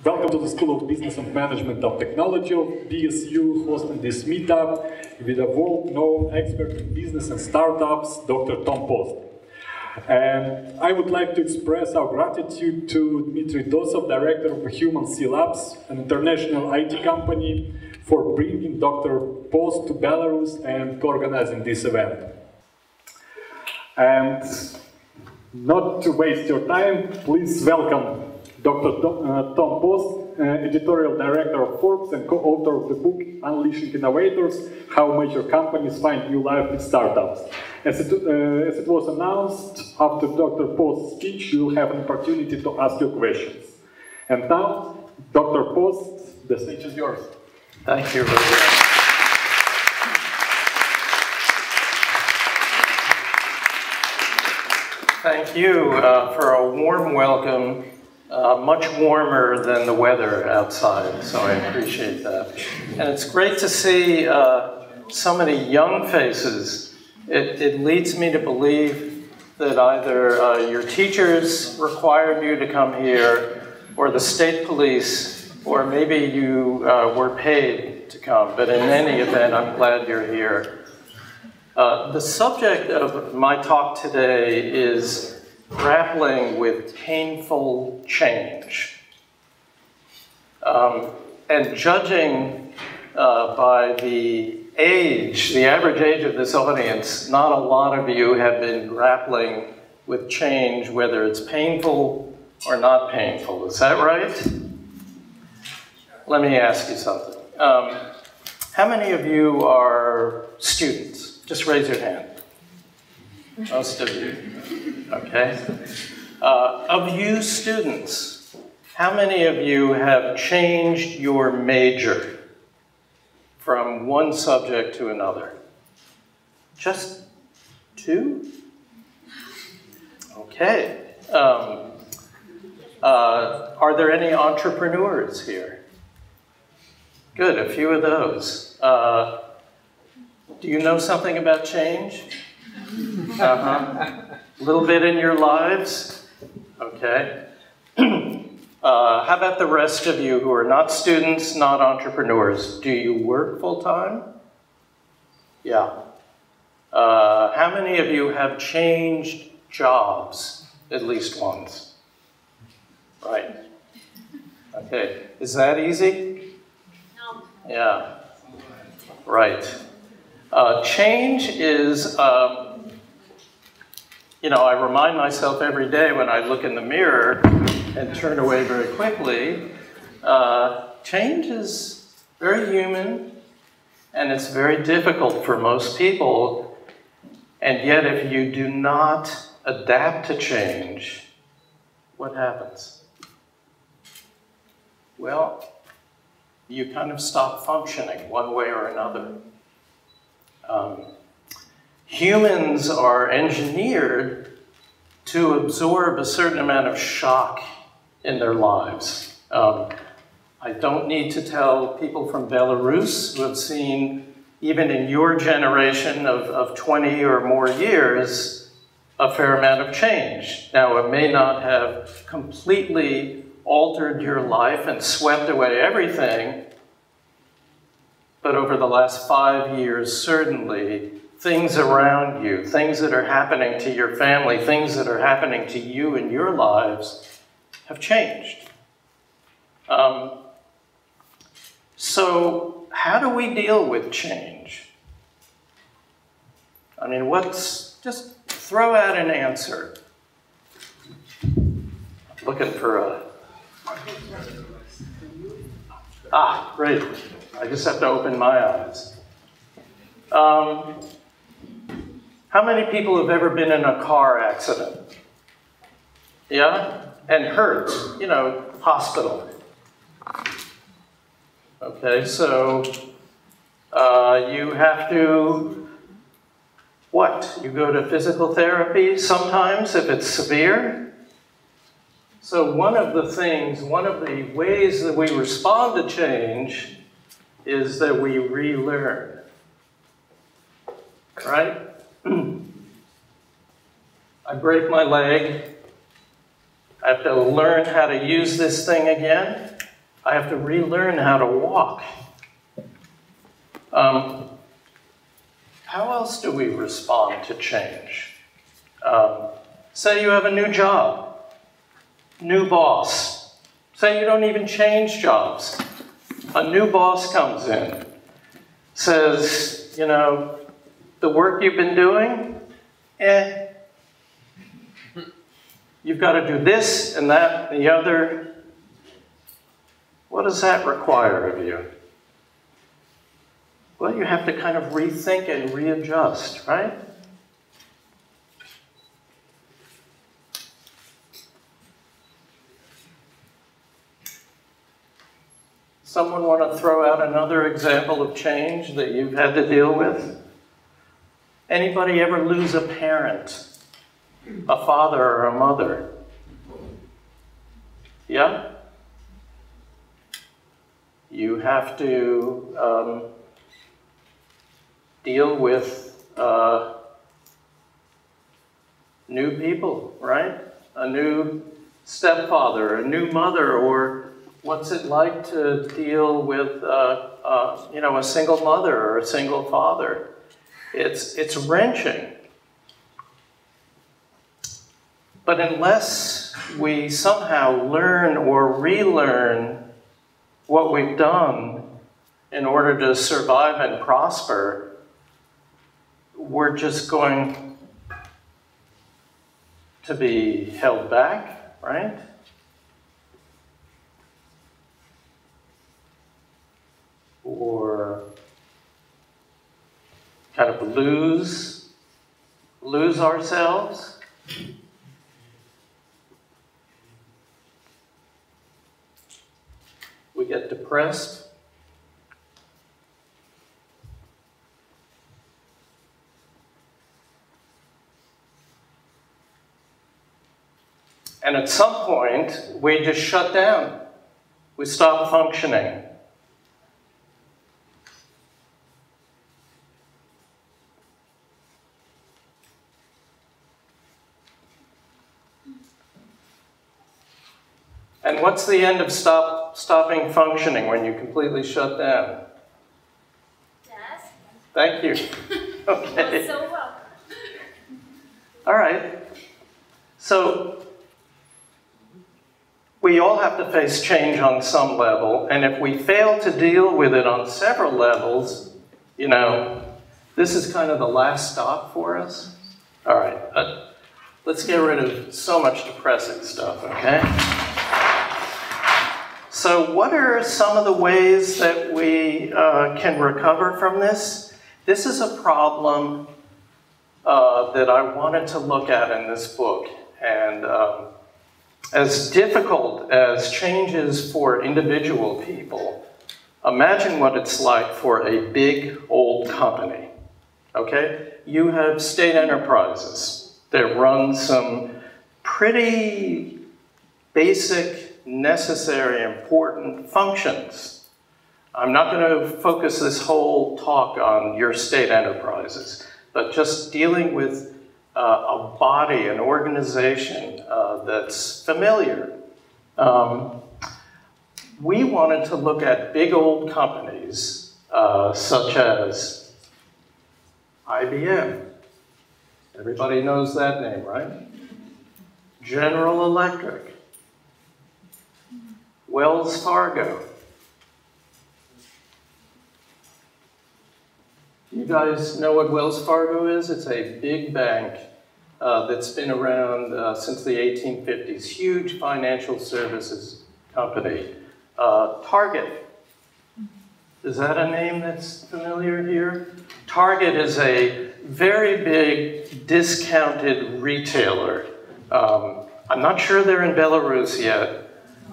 Welcome to the School of Business and Management of Technology of BSU, hosting this meetup with a world-known expert in business and startups, Dr. Tom Post. And I would like to express our gratitude to Dmitry Dosov, director of Humansee Labs, an international IT company, for bringing Dr. Post to Belarus and co-organizing this event. And not to waste your time, please welcome Dr. Tom Post, editorial director of Forbes and co-author of the book Unleashing Innovators: How Major Companies Find New Life with Startups. As it was announced, after Dr. Post's speech, you will have an opportunity to ask your questions. And now, Dr. Post, the stage is yours. Thank you very much. Thank you for a warm welcome. Much warmer than the weather outside, so I appreciate that. And it's great to see so many young faces. It leads me to believe that either your teachers required you to come here, or the state police, or maybe you were paid to come. But in any event, I'm glad you're here. The subject of my talk today is grappling with painful change. And judging by the average age of this audience, not a lot of you have been grappling with change, whether it's painful or not painful. Is that right? Let me ask you something. How many of you are students? Just raise your hand. Most of you. Okay. Of you students, how many of you have changed your major from one subject to another? Just two? Okay. Are there any entrepreneurs here? Good, a few of those. Do you know something about change? A little bit in your lives? Okay. How about the rest of you who are not students, not entrepreneurs? Do you work full-time? Yeah. How many of you have changed jobs at least once? Right. Okay. Is that easy? No. Yeah. Right. Change is, you know, I remind myself every day when I look in the mirror and turn away very quickly, change is very human and it's very difficult for most people. And yet if you do not adapt to change, what happens? Well, you kind of stop functioning one way or another. Humans are engineered to absorb a certain amount of shock in their lives. I don't need to tell people from Belarus who have seen, even in your generation of 20 or more years, a fair amount of change. Now, it may not have completely altered your life and swept away everything, but over the last 5 years, certainly, things around you, things that are happening to your family, things that are happening to you in your lives have changed. So how do we deal with change? I mean, just throw out an answer. Looking for a... Ah, great. I just have to open my eyes. How many people have ever been in a car accident? Yeah? And hurt, you know, hospital. Okay, so you have to, what? You go to physical therapy sometimes if it's severe? So one of the ways that we respond to change is that we relearn, right? I break my leg, I have to learn how to use this thing again. I have to relearn how to walk. How else do we respond to change? Say you have a new job, new boss. Say you don't even change jobs. A new boss comes in, says, you know, the work you've been doing, you've got to do this and that and the other. What does that require of you? Well, you have to kind of rethink and readjust, right? Someone want to throw out another example of change that you've had to deal with? Anybody ever lose a parent, a father or a mother? Yeah? You have to deal with new people, right? A new stepfather, a new mother, or what's it like to deal with you know, a single mother or a single father? It's wrenching. But unless we somehow learn or relearn what we've done in order to survive and prosper, we're just going to be held back, right? Or kind of lose ourselves. We get depressed. And at some point, we just shut down. We stop functioning. And what's the end of stopping functioning when you completely shut down? Yes. Thank you. Okay. You're so welcome. All right. So we all have to face change on some level, and if we fail to deal with it on several levels, you know, this is kind of the last stop for us. All right. Let's get rid of so much depressing stuff, okay? So what are some of the ways that we can recover from this? This is a problem that I wanted to look at in this book. And as difficult as change is for individual people, imagine what it's like for a big old company, okay? You have state enterprises that run some pretty basic, necessary, important functions. I'm not going to focus this whole talk on your state enterprises, but just dealing with a body, an organization that's familiar. We wanted to look at big old companies such as IBM. Everybody knows that name, right? General Electric. Wells Fargo. You guys know what Wells Fargo is? It's a big bank that's been around since the 1850s. Huge financial services company. Target. Is that a name that's familiar here? Target is a very big discounted retailer. I'm not sure they're in Belarus yet.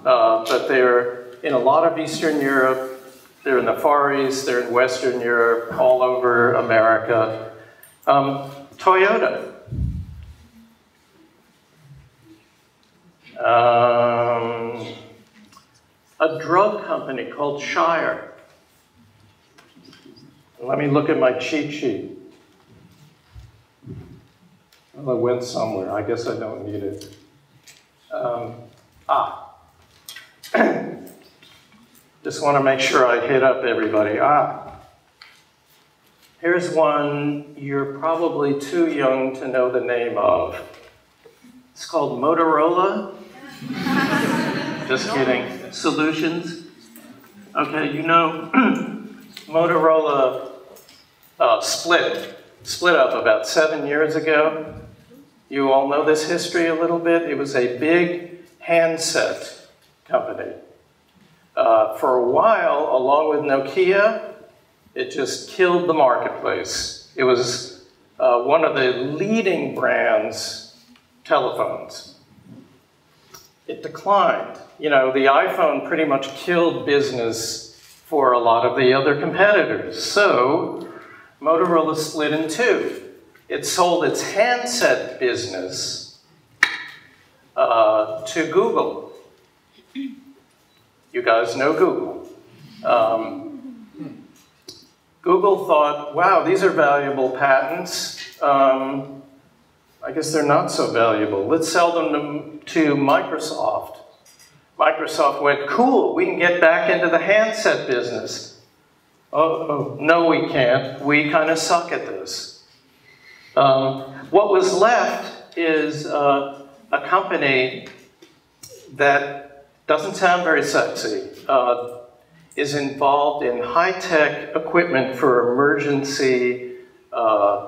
But they're in a lot of Eastern Europe, they're in the Far East, they're in Western Europe, all over America. Toyota. A drug company called Shire. Let me look at my cheat sheet. Well, it went somewhere. I guess I don't need it. Just want to make sure I hit up everybody. Here's one you're probably too young to know the name of. It's called Motorola. Just kidding. Solutions. Okay, you know, Motorola split up about 7 years ago. You all know this history a little bit. It was a big handset company. For a while, along with Nokia, it just killed the marketplace. It was one of the leading brands, telephones. It declined. You know, the iPhone pretty much killed business for a lot of the other competitors. So, Motorola split in two. It sold its handset business to Google. You guys know Google. Google thought, wow, these are valuable patents. I guess they're not so valuable. Let's sell them to Microsoft. Microsoft went, cool, we can get back into the handset business. Oh, no, we can't. We kind of suck at this. What was left is a company that doesn't sound very sexy, is involved in high-tech equipment for emergency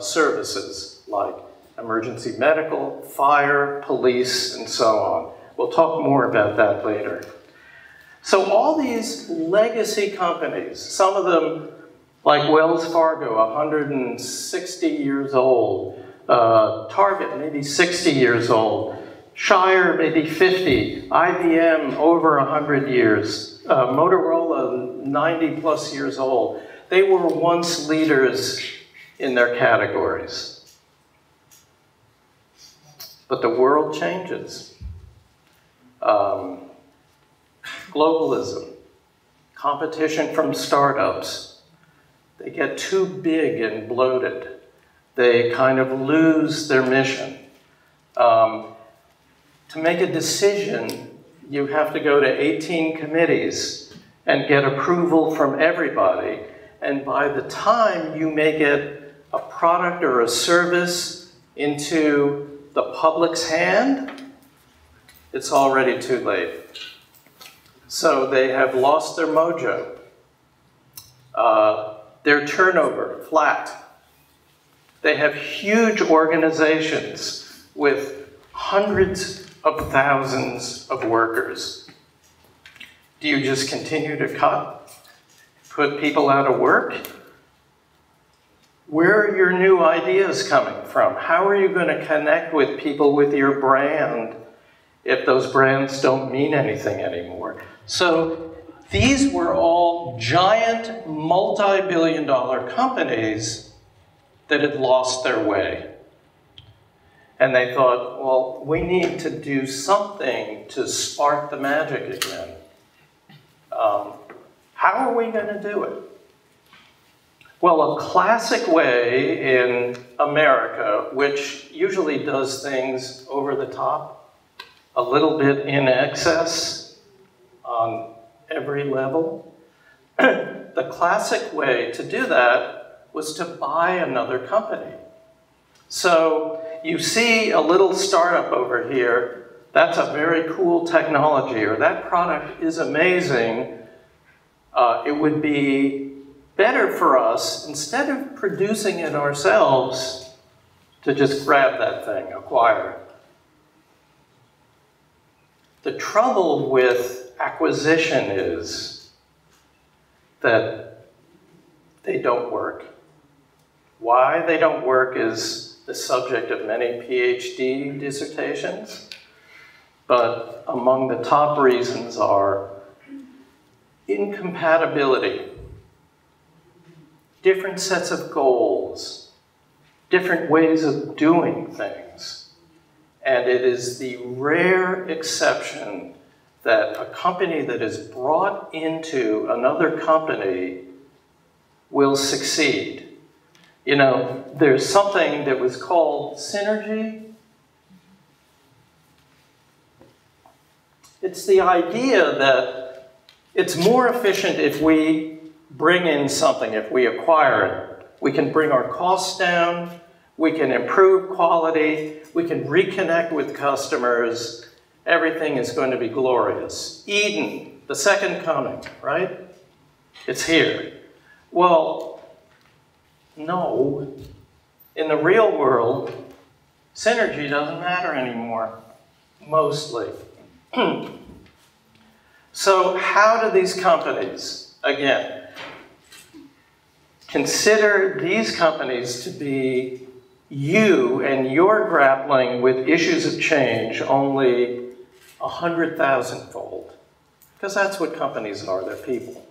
services, like emergency medical, fire, police, and so on. We'll talk more about that later. So all these legacy companies, some of them, like Wells Fargo, 160 years old, Target, maybe 60 years old, Shire, maybe 50, IBM, over 100 years, Motorola, 90 plus years old. They were once leaders in their categories. But the world changes. Globalism, competition from startups. They get too big and bloated. They kind of lose their mission. To make a decision, you have to go to 18 committees and get approval from everybody. And by the time you make it a product or a service into the public's hand, it's already too late. So they have lost their mojo. Their turnover, flat. They have huge organizations with hundreds of thousands of workers. Do you just continue to cut? Put people out of work? Where are your new ideas coming from? How are you going to connect with people with your brand if those brands don't mean anything anymore? So these were all giant, multi-billion-dollar companies that had lost their way. And they thought, well, we need to do something to spark the magic again. How are we going to do it? Well, a classic way in America, which usually does things over the top, a little bit in excess on every level, the classic way to do that was to buy another company. So you see a little startup over here, that's a very cool technology, or that product is amazing. It would be better for us, instead of producing it ourselves, to just grab that thing, acquire it. The trouble with acquisition is that they don't work. Why they don't work is the subject of many PhD dissertations, but among the top reasons are incompatibility, different sets of goals, different ways of doing things. And it is the rare exception that a company that is brought into another company will succeed. You know, there's something that was called synergy. It's the idea that It's more efficient if we bring in something, if we acquire it. We can bring our costs down, we can improve quality, we can reconnect with customers. Everything is going to be glorious. Eden, the second coming, right? It's here. Well, no. In the real world, synergy doesn't matter anymore, mostly. So how do these companies, again, consider these companies to be you and you're grappling with issues of change only 100,000-fold? Because that's what companies are, they're people.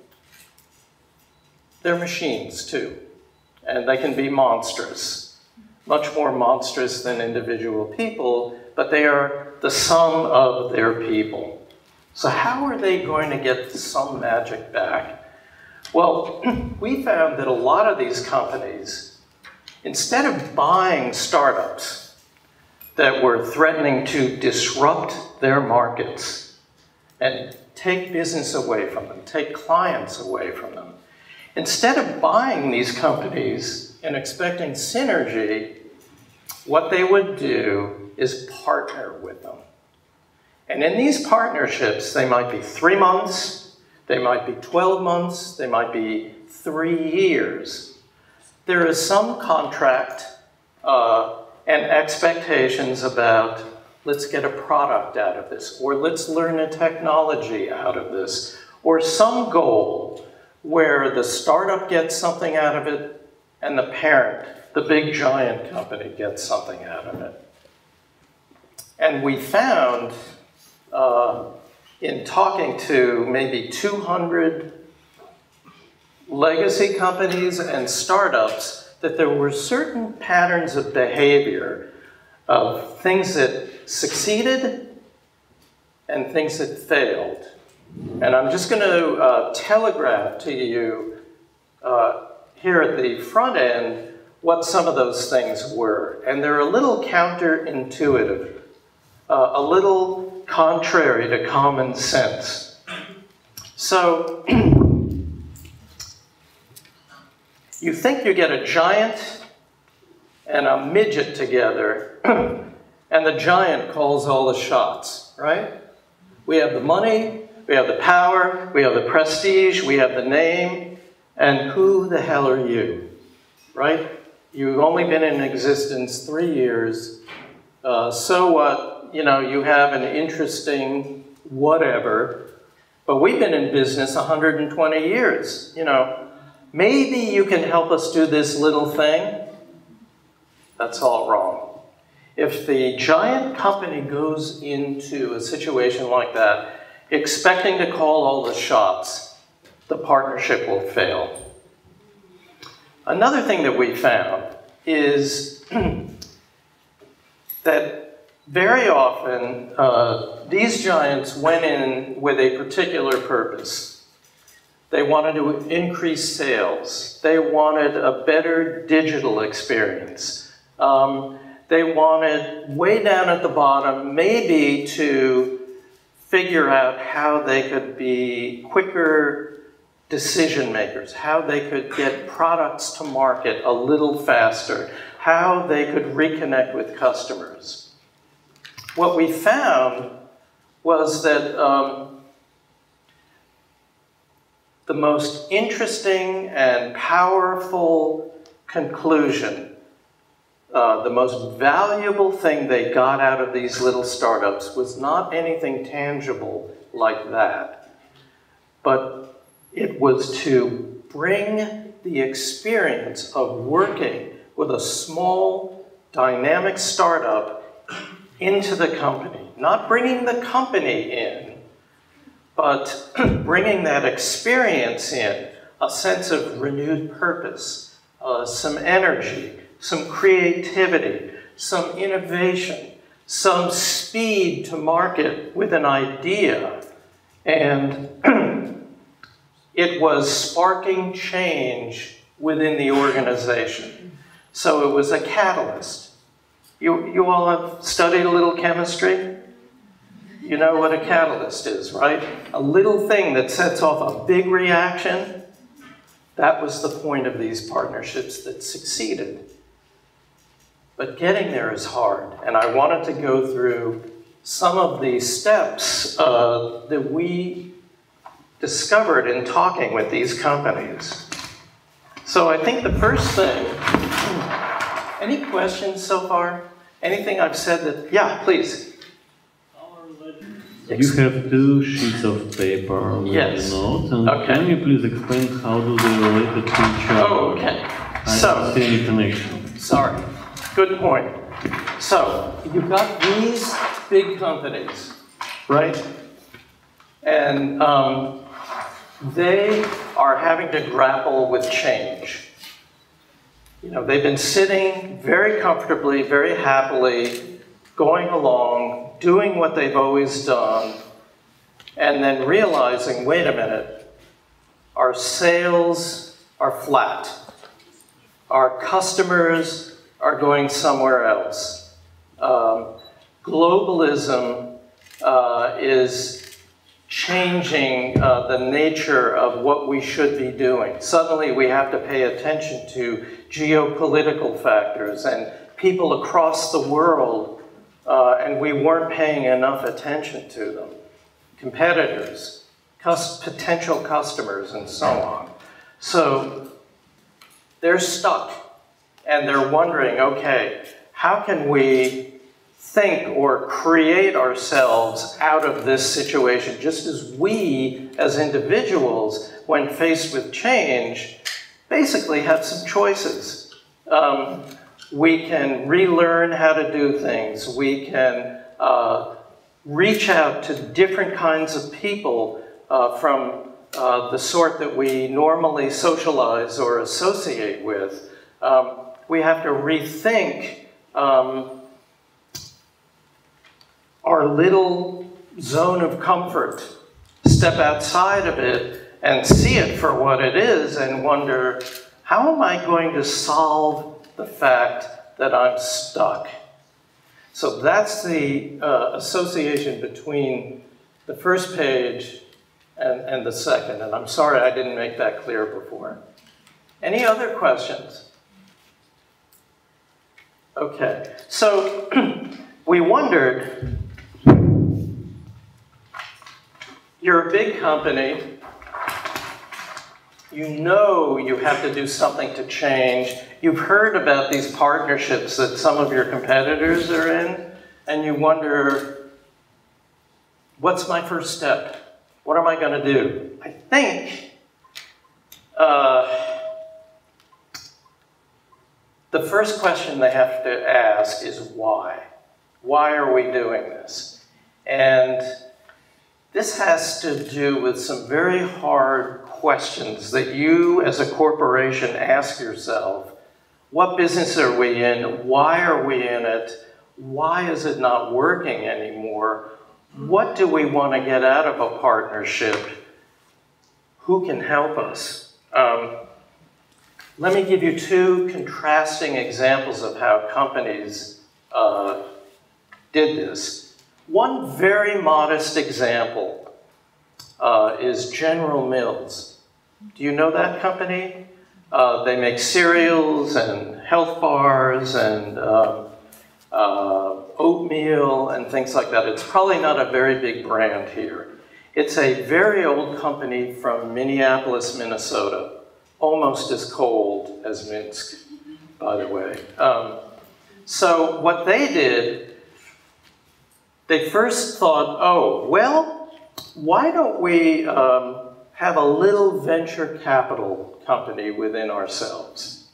They're machines too, and they can be monstrous, much more monstrous than individual people, but they are the sum of their people. So how are they going to get some magic back? Well, we found that a lot of these companies, instead of buying startups that were threatening to disrupt their markets and take business away from them, take clients away from them, instead of buying these companies and expecting synergy, what they would do is partner with them. And in these partnerships, they might be 3 months, they might be 12 months, they might be 3 years. There is some contract and expectations about, let's get a product out of this, or let's learn a technology out of this, or some goal where the startup gets something out of it and the parent, the big giant company, gets something out of it. And we found in talking to maybe 200 legacy companies and startups that there were certain patterns of behavior of things that succeeded and things that failed. And I'm just going to telegraph to you here at the front end what some of those things were. And they're a little counterintuitive, a little contrary to common sense. So, you think you get a giant and a midget together, and the giant calls all the shots, right? We have the money, we have the power, we have the prestige, we have the name, and who the hell are you, right? You've only been in existence 3 years, so what? You know, you have an interesting whatever, but we've been in business 120 years, you know. Maybe you can help us do this little thing. That's all wrong. If the giant company goes into a situation like that, expecting to call all the shots, the partnership will fail. Another thing that we found is that very often, these giants went in with a particular purpose. They wanted to increase sales. They wanted a better digital experience. They wanted, way down at the bottom, maybe to figure out how they could be quicker decision makers, how they could get products to market a little faster, how they could reconnect with customers. What we found was that the most interesting and powerful conclusion, the most valuable thing they got out of these little startups was not anything tangible like that, but it was to bring the experience of working with a small, dynamic startup into the company. Not bringing the company in, but bringing that experience in, a sense of renewed purpose, some energy, some creativity, some innovation, some speed to market with an idea. And it was sparking change within the organization. So it was a catalyst. You all have studied a little chemistry? You know what a catalyst is, right? A little thing that sets off a big reaction. That was the point of these partnerships that succeeded. But getting there is hard, and I wanted to go through some of the steps that we discovered in talking with these companies. So I think the first thing, any questions so far? Anything I've said that, yeah, please. You have 2 sheets of paper with yes. notes, and okay. Can you please explain how do they relate to each other? Oh, okay. I don't see any connection. Sorry. Good point. So, you've got these big companies, right? And they are having to grapple with change. You know, they've been sitting very comfortably, very happily, going along, doing what they've always done, and then realizing, wait a minute, our sales are flat. Our customers are going somewhere else. Globalism is changing the nature of what we should be doing. Suddenly we have to pay attention to geopolitical factors and people across the world, and we weren't paying enough attention to them. Competitors, potential customers, and so on. So they're stuck, and they're wondering, okay, how can we think or create ourselves out of this situation, just as we, as individuals, when faced with change, basically have some choices. We can relearn how to do things. We can reach out to different kinds of people from the sort that we normally socialize or associate with. We have to rethink our little zone of comfort, step outside of it and see it for what it is and wonder, how am I going to solve the fact that I'm stuck? So that's the association between the first page and the second. And I'm sorry I didn't make that clear before. Any other questions? Okay, so we wondered, you're a big company, you know you have to do something to change. You've heard about these partnerships that some of your competitors are in, and you wonder, what's my first step? What am I going to do? I think the first question they have to ask is why? Why are we doing this? And this has to do with some very hard questions that you as a corporation ask yourself. What business are we in? Why are we in it? Why is it not working anymore? What do we want to get out of a partnership? Who can help us? Let me give you 2 contrasting examples of how companies did this. One very modest example is General Mills. Do you know that company? They make cereals and health bars and oatmeal and things like that. It's probably not a very big brand here. It's a very old company from Minneapolis, Minnesota. Almost as cold as Minsk, by the way. So what they did, they first thought, oh, well, why don't we have a little venture capital company within ourselves?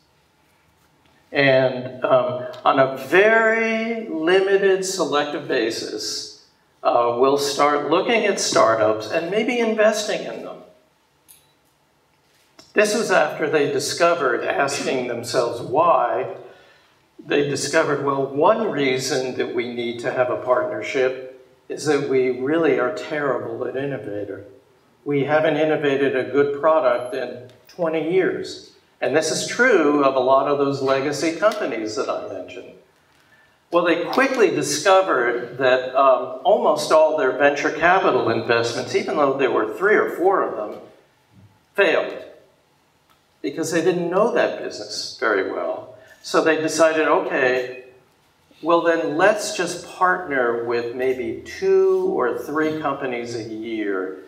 And on a very limited, selective basis, we'll start looking at startups and maybe investing in them. This was after they discovered, asking themselves why, they discovered, well, one reason that we need to have a partnership is that we really are terrible at innovating. We haven't innovated a good product in 20 years. And this is true of a lot of those legacy companies that I mentioned. Well, they quickly discovered that almost all their venture capital investments, even though there were 3 or 4 of them, failed because they didn't know that business very well. So they decided, okay, well then let's just partner with maybe 2 or 3 companies a year,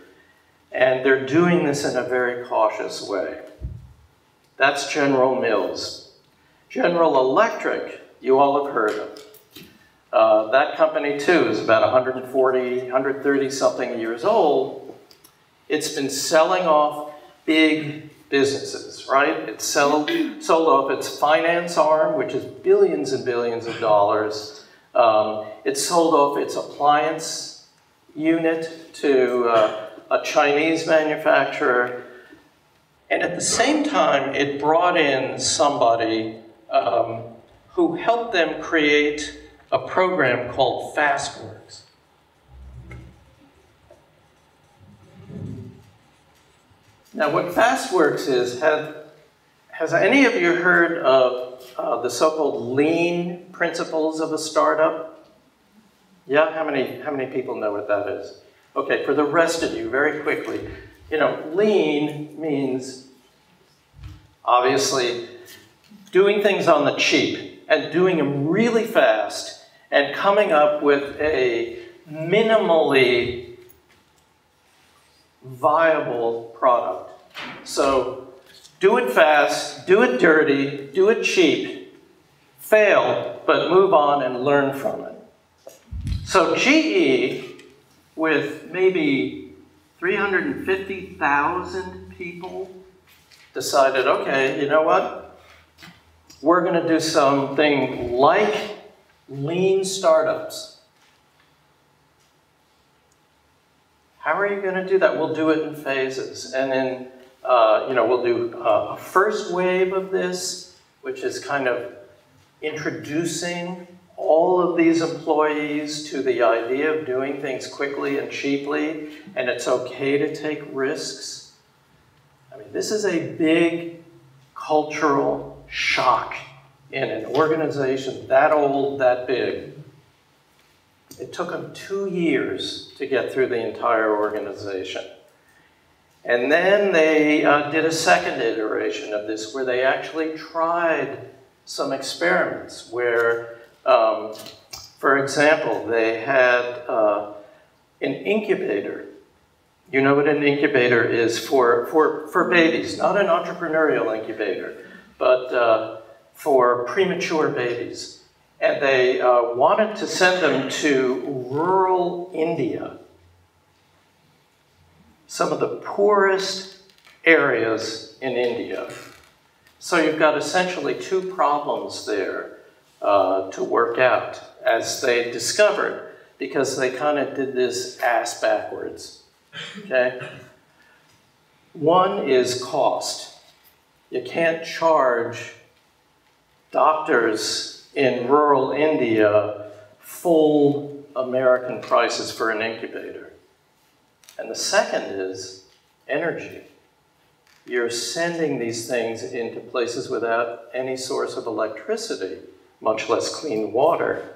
and they're doing this in a very cautious way. That's General Mills. General Electric, you all have heard of. That company too is about 130 something years old. It's been selling off big businesses, right? It sold off its finance arm, which is billions and billions of dollars. It sold off its appliance unit to a Chinese manufacturer. And at the same time, it brought in somebody who helped them create a program called FastWorks. Now, what FastWorks is, has any of you heard of the so-called lean principles of a startup? Yeah, how many people know what that is? Okay, for the rest of you, very quickly, you know, lean means obviously doing things on the cheap and doing them really fast and coming up with a minimally viable product. So do it fast, do it dirty, do it cheap, fail, but move on and learn from it. So GE, with maybe 350,000 people, decided, okay, you know what? We're going to do something like lean startups. How are you going to do that? We'll do it in phases. And then, you know, we'll do a first wave of this, which is kind of introducing all of these employees to the idea of doing things quickly and cheaply, and it's okay to take risks. I mean, this is a big cultural shock in an organization that old, that big. It took them 2 years to get through the entire organization. And then they did a second iteration of this where they actually tried some experiments where, for example, they had an incubator. You know what an incubator is for babies, not an entrepreneurial incubator, but for premature babies. And they wanted to send them to rural India, some of the poorest areas in India. So you've got essentially 2 problems there to work out, as they discovered, because they kind of did this ass backwards, okay? One is cost. You can't charge doctors in rural India full American prices for an incubator. And the second is energy. You're sending these things into places without any source of electricity, much less clean water.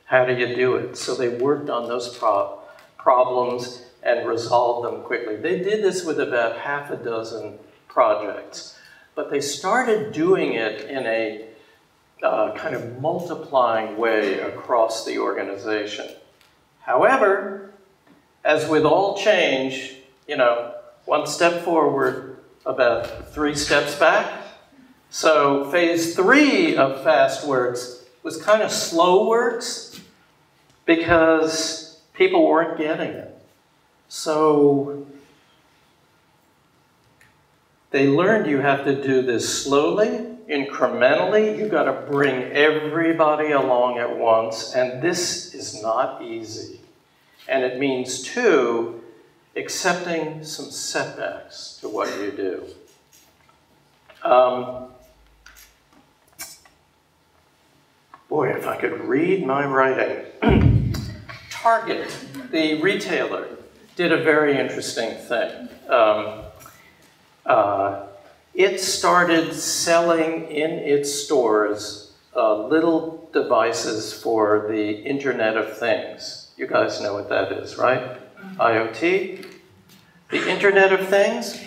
How do you do it? So they worked on those problems and resolved them quickly. They did this with about 6 projects, but they started doing it in a kind of multiplying way across the organization. However, as with all change, you know, 1 step forward, about 3 steps back. So phase 3 of FastWorks was kind of slow works because people weren't getting it. So they learned you have to do this slowly, incrementally. You've got to bring everybody along at once, and this is not easy. And it means, too, accepting some setbacks to what you do. Boy, if I could read my writing. Target, the retailer, did a very interesting thing. It started selling in its stores little devices for the Internet of Things. You guys know what that is, right? IoT. The Internet of Things,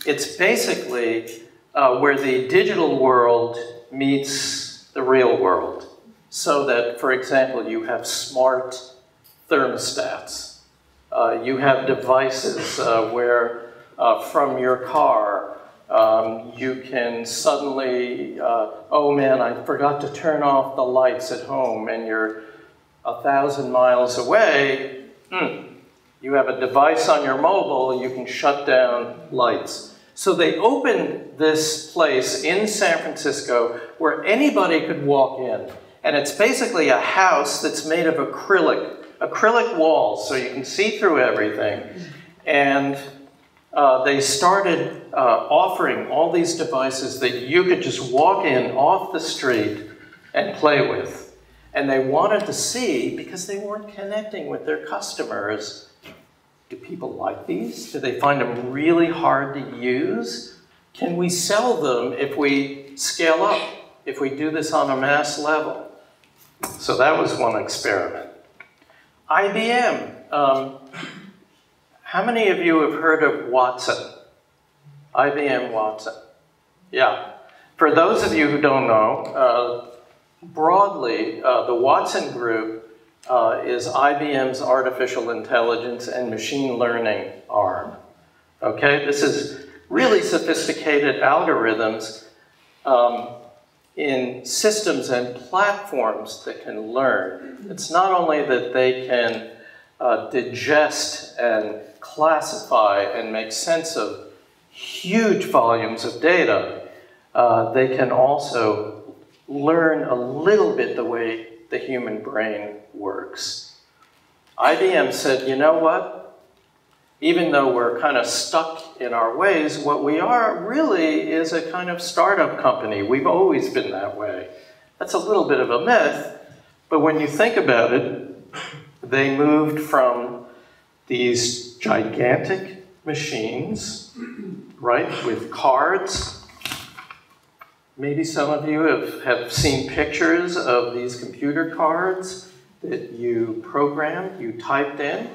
it's basically where the digital world meets the real world. So that, for example, you have smart thermostats. You have devices where from your car you can suddenly, oh man, I forgot to turn off the lights at home, and you're 1,000 miles away. You have a device on your mobile, you can shut down lights. So they opened this place in San Francisco where anybody could walk in. And it's basically a house that's made of acrylic walls, so you can see through everything. And they started offering all these devices that you could just walk in off the street and play with. And they wanted to see, because they weren't connecting with their customers, do people like these? Do they find them really hard to use? Can we sell them if we scale up, if we do this on a mass level? So that was one experiment. IBM. How many of you have heard of Watson? IBM Watson. Yeah. For those of you who don't know, broadly, the Watson Group is IBM's artificial intelligence and machine learning arm. Okay, this is really sophisticated algorithms in systems and platforms that can learn. It's not only that they can digest and classify and make sense of huge volumes of data, they can also learn a little bit the way the human brain works. IBM said, you know what? Even though we're kind of stuck in our ways, what we are really is a kind of startup company. We've always been that way. That's a little bit of a myth, but when you think about it, they moved from these gigantic machines, right, with cards. Maybe some of you have seen pictures of these computer cards that you programmed, you typed in,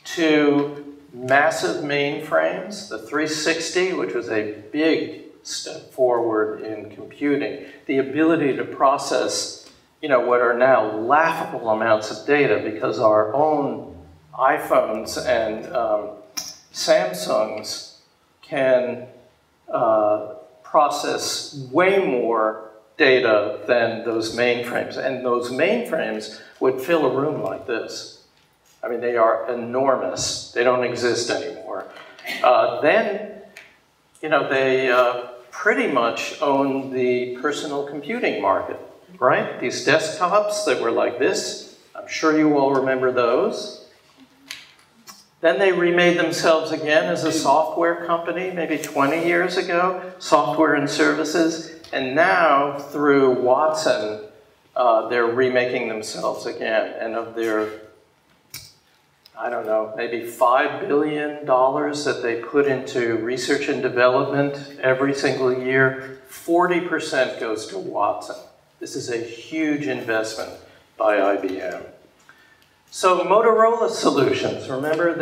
to massive mainframes, the 360, which was a big step forward in computing, the ability to process, what are now laughable amounts of data, because our own iPhones and Samsungs can process way more data than those mainframes. And those mainframes would fill a room like this. I mean, they are enormous. They don't exist anymore. Then, they pretty much own the personal computing market, right? These desktops that were like this, I'm sure you all remember those. Then they remade themselves again as a software company, maybe 20 years ago, software and services. And now, through Watson, they're remaking themselves again. And of their, I don't know, maybe $5 billion that they put into research and development every single year, 40% goes to Watson. This is a huge investment by IBM. So Motorola Solutions, remember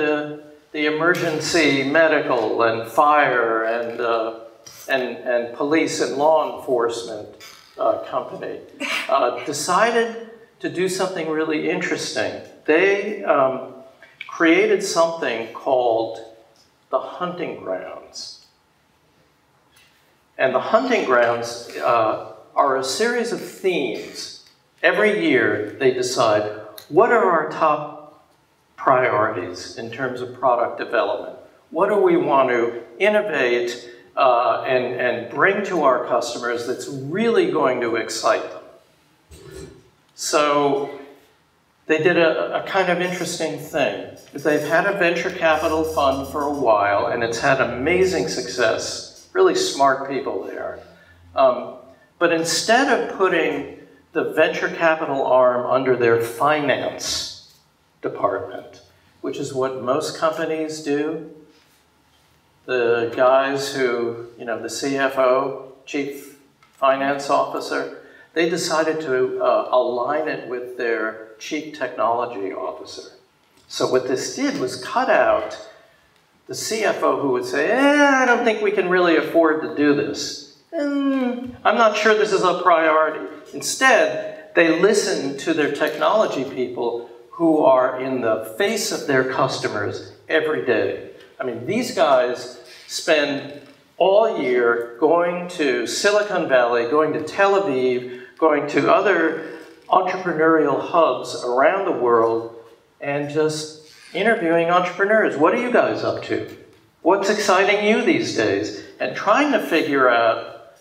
the emergency medical and fire and police and law enforcement company, decided to do something really interesting. They created something called the hunting grounds. And the hunting grounds are a series of themes. Every year they decide, what are our top priorities in terms of product development? What do we want to innovate and bring to our customers that's really going to excite them? So they did a kind of interesting thing. They've had a venture capital fund for a while, and it's had amazing success. Really smart people there. But instead of putting the venture capital arm under their finance department, which is what most companies do, the guys who, the CFO, chief finance officer, they decided to align it with their chief technology officer. So what this did was cut out the CFO who would say, I don't think we can really afford to do this. I'm not sure this is a priority. Instead, they listened to their technology people who are in the face of their customers every day. I mean, these guys spend all year going to Silicon Valley, going to Tel Aviv, going to other entrepreneurial hubs around the world, and just interviewing entrepreneurs. What are you guys up to? What's exciting you these days? And trying to figure out,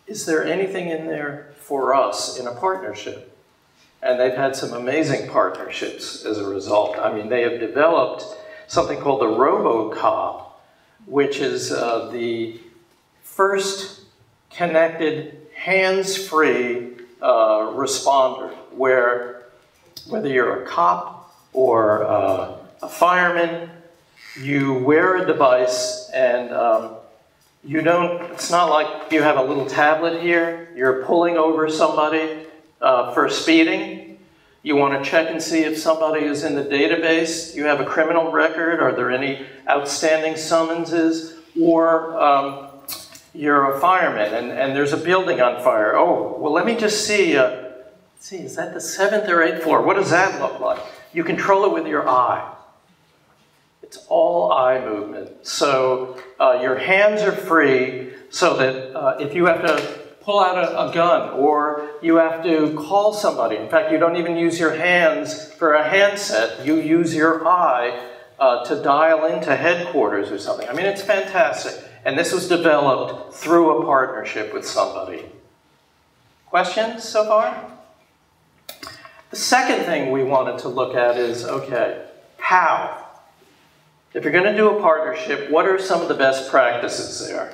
is there anything in there for us in a partnership? And they've had some amazing partnerships as a result. I mean, they have developed something called the RoboCop, which is the first connected hands-free responder, where whether you're a cop or a fireman, you wear a device and you don't, it's not like you have a little tablet here, you're pulling over somebody for speeding. You want to check and see if somebody is in the database. Do you have a criminal record? Are there any outstanding summonses? Or you're a fireman and there's a building on fire. Oh, well, let me just see. Is that the 7th or 8th floor? What does that look like? You control it with your eye. It's all eye movement. So your hands are free so that if you have to pull out a gun or you have to call somebody, in fact, you don't even use your hands for a handset, you use your eye to dial into headquarters or something. I mean, it's fantastic. And this was developed through a partnership with somebody. Questions so far? The second thing we wanted to look at is, okay, how? If you're going to do a partnership, what are some of the best practices there?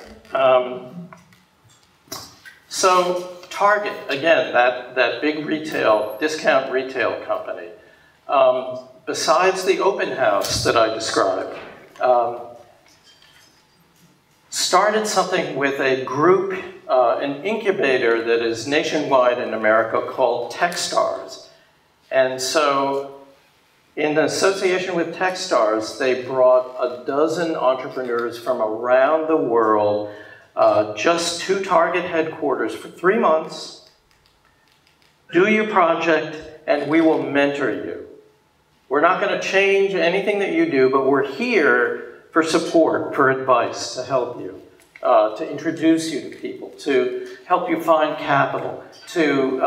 So Target, again, that big retail, discount retail company, besides the open house that I described, started something with a group, an incubator that is nationwide in America called Techstars. And so in association with Techstars, they brought a dozen entrepreneurs from around the world just to Target headquarters for 3 months. Do your project, and we will mentor you. We're not going to change anything that you do, but we're here for support, for advice, to help you, to introduce you to people, to help you find capital, to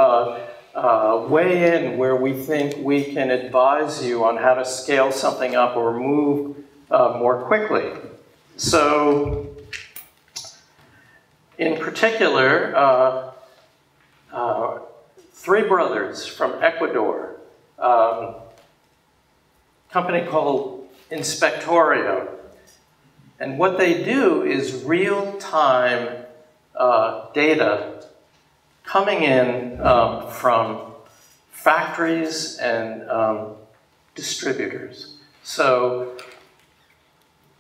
weigh in where we think we can advise you on how to scale something up or move more quickly. So, in particular, 3 brothers from Ecuador, company called Inspectorio. And what they do is real-time data coming in from factories and distributors. So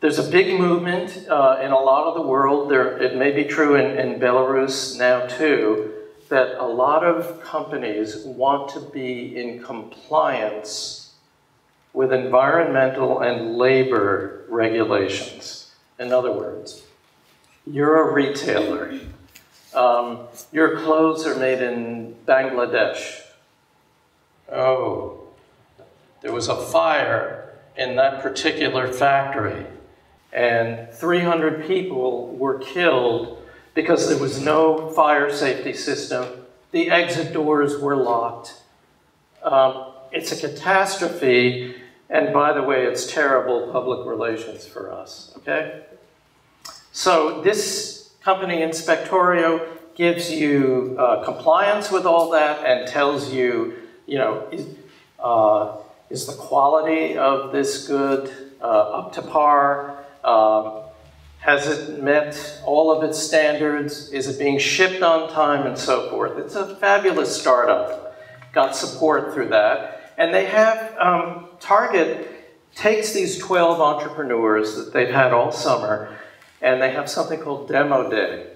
there's a big movement in a lot of the world. It may be true in Belarus now too, that a lot of companies want to be in compliance with environmental and labor regulations. In other words, you're a retailer. Your clothes are made in Bangladesh. Oh, there was a fire in that particular factory, and 300 people were killed because there was no fire safety system. The exit doors were locked. It's a catastrophe, and by the way, it's terrible public relations for us, okay? So this company, Inspectorio, gives you compliance with all that and tells you, you know, is the quality of this good up to par? Has it met all of its standards? Is it being shipped on time and so forth? It's a fabulous startup. Got support through that. And they have, Target takes these 12 entrepreneurs that they've had all summer, and they have something called Demo Day.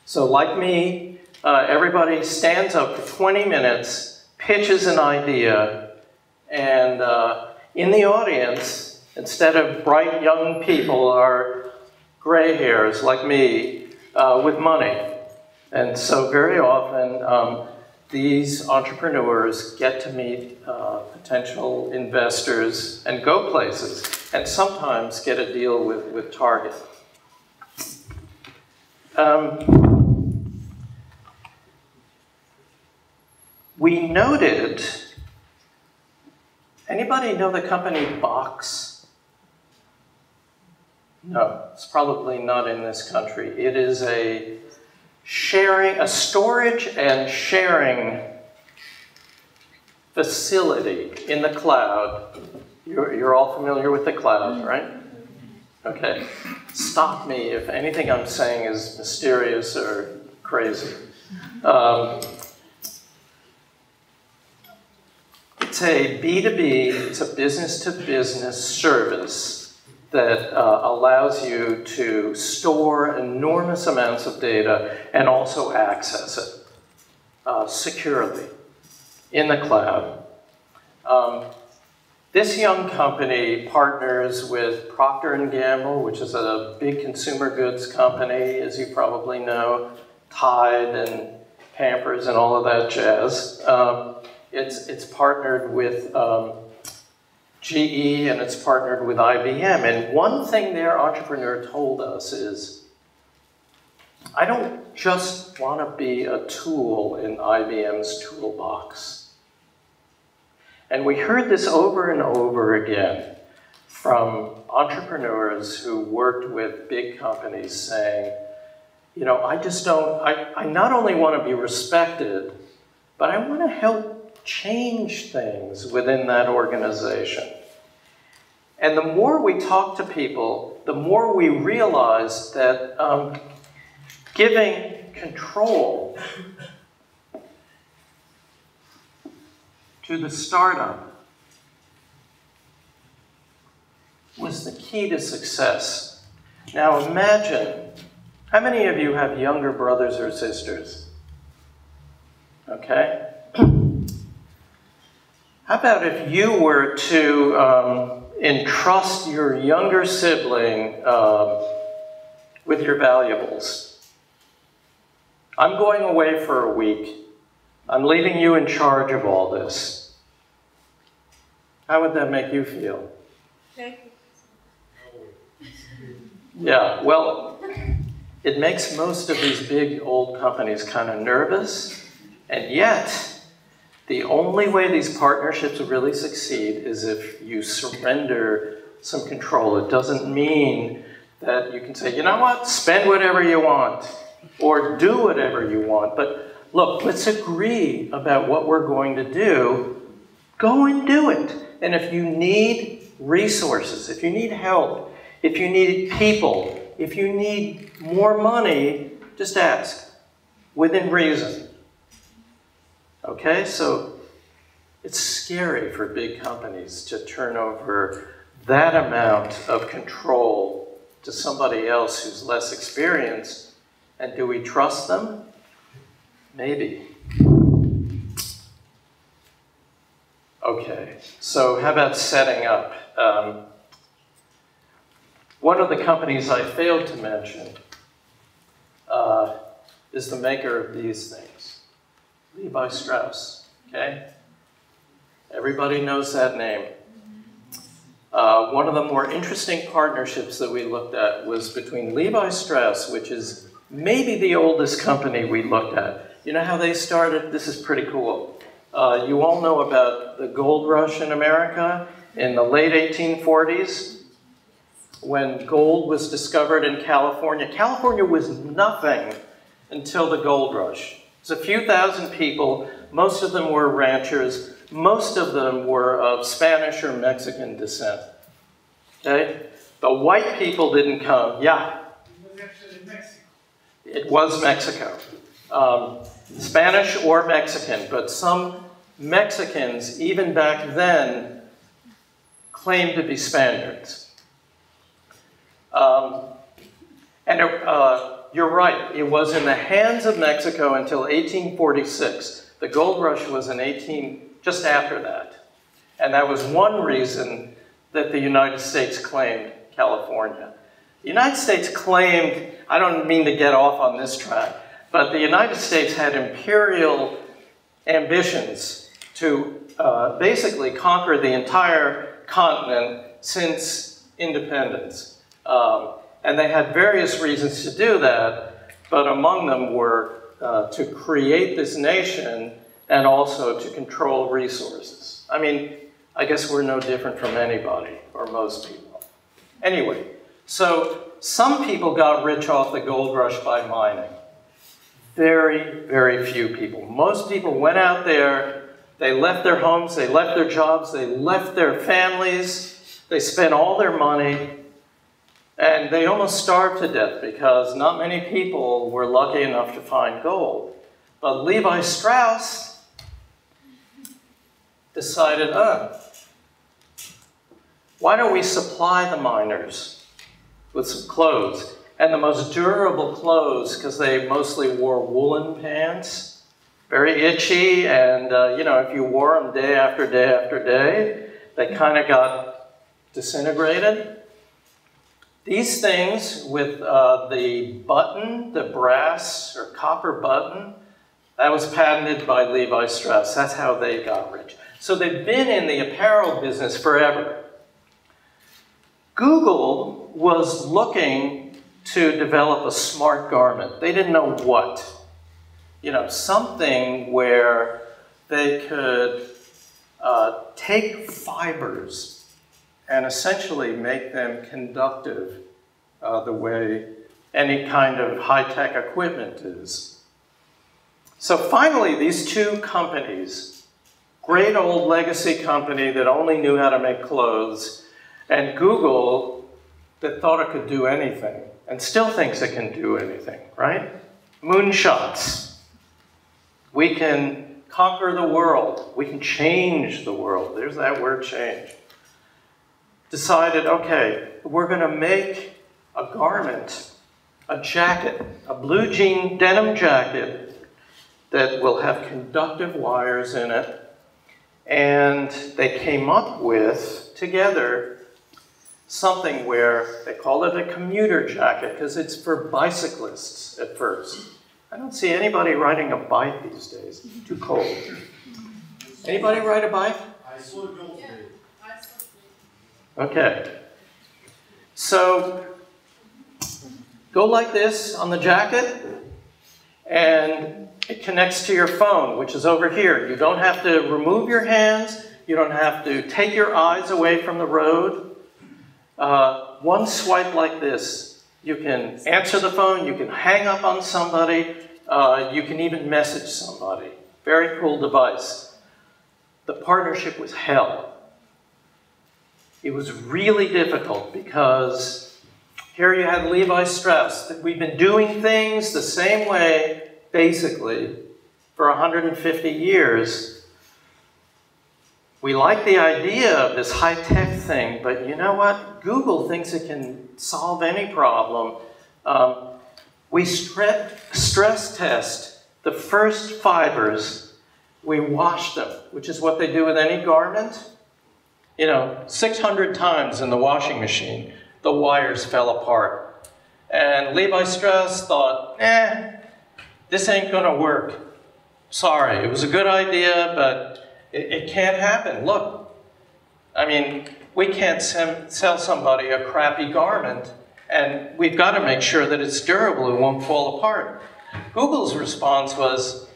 So like me, everybody stands up for 20 minutes, pitches an idea, and in the audience, instead of bright young people, are gray hairs like me with money. And so very often, these entrepreneurs get to meet potential investors and go places, and sometimes get a deal with Target. We noted, anybody know the company Box? No, it's probably not in this country. It is a storage and sharing facility in the cloud. You're all familiar with the cloud, right? Okay. Stop me if anything I'm saying is mysterious or crazy. It's a B2B, it's a business-to-business service that allows you to store enormous amounts of data and also access it securely in the cloud. This young company partners with Procter & Gamble, which is a big consumer goods company, as you probably know, Tide and Pampers and all of that jazz. It's partnered with GE and it's partnered with IBM. And one thing their entrepreneur told us is, I don't just want to be a tool in IBM's toolbox. And we heard this over and over again from entrepreneurs who worked with big companies saying, you know, I not only want to be respected, but I want to help change things within that organization. And the more we talk to people, the more we realize that giving control to the startup was the key to success. Now imagine, how many of you have younger brothers or sisters? Okay? How about if you were to entrust your younger sibling with your valuables? I'm going away for a week. I'm leaving you in charge of all this. How would that make you feel? Yeah, well, it makes most of these big old companies kind of nervous, and yet the only way these partnerships really succeed is if you surrender some control. It doesn't mean that you can say, you know what, spend whatever you want, or do whatever you want, but look, let's agree about what we're going to do. Go and do it. And if you need resources, if you need help, if you need people, if you need more money, just ask, within reason. Okay, so it's scary for big companies to turn over that amount of control to somebody else who's less experienced. And do we trust them? Maybe. Okay, so how about setting up? One of the companies I failed to mention is the maker of these things, Levi Strauss, okay? Everybody knows that name. One of the more interesting partnerships that we looked at was between Levi Strauss, which is maybe the oldest company we looked at. You know how they started? This is pretty cool. You all know about the gold rush in America in the late 1840s when gold was discovered in California. California was nothing until the gold rush. It was a few thousand people. Most of them were ranchers. Most of them were of Spanish or Mexican descent. Okay? The white people didn't come. Yeah. It was actually Mexico. It was Mexico. Spanish or Mexican, but some Mexicans, even back then, claimed to be Spaniards. you're right. It was in the hands of Mexico until 1846. The gold rush was in just after that. And that was one reason that the United States claimed California. The United States claimed, I don't mean to get off on this track, but the United States had imperial ambitions to basically conquer the entire continent since independence. And they had various reasons to do that, but among them were to create this nation and also to control resources. I mean, I guess we're no different from anybody, or most people. Anyway, so some people got rich off the gold rush by mining. Very, very few people. Most people went out there, they left their homes, they left their jobs, they left their families, they spent all their money, and they almost starved to death because not many people were lucky enough to find gold. But Levi Strauss decided, why don't we supply the miners with some clothes? And the most durable clothes, because they mostly wore woolen pants, very itchy, and you know, if you wore them day after day after day, they kind of got disintegrated. These things with the button, the brass or copper button, that was patented by Levi Strauss. That's how they got rich. So they've been in the apparel business forever. Google was looking to develop a smart garment. They didn't know what. You know, something where they could take fibers and essentially make them conductive the way any kind of high-tech equipment is. So finally, these two companies, great old legacy company that only knew how to make clothes, and Google that thought it could do anything, and still thinks it can do anything, right? Moonshots. We can conquer the world. We can change the world. There's that word, change. Decided, okay, we're going to make a garment, a jacket, a blue jean denim jacket that will have conductive wires in it. And they came up with, together, something where they call it a commuter jacket because it's for bicyclists at first. I don't see anybody riding a bike these days. Too cold. Anybody ride a bike? I saw it today. Okay. So go like this on the jacket, and it connects to your phone, which is over here. You don't have to remove your hands. You don't have to take your eyes away from the road. One swipe like this, you can answer the phone, you can hang up on somebody, you can even message somebody. Very cool device. The partnership was hell. It was really difficult because here you had Levi Strauss. We've been doing things the same way, basically, for 150 years. We like the idea of this high-tech thing, but you know what? Google thinks it can solve any problem. We stress test the first fibers. We wash them, which is what they do with any garment. You know, 600 times in the washing machine, the wires fell apart. And Levi Strauss thought, this ain't gonna work. Sorry, it was a good idea, but it can't happen. Look, I mean, we can't sell somebody a crappy garment, and we've got to make sure that it's durable and won't fall apart. Google's response was,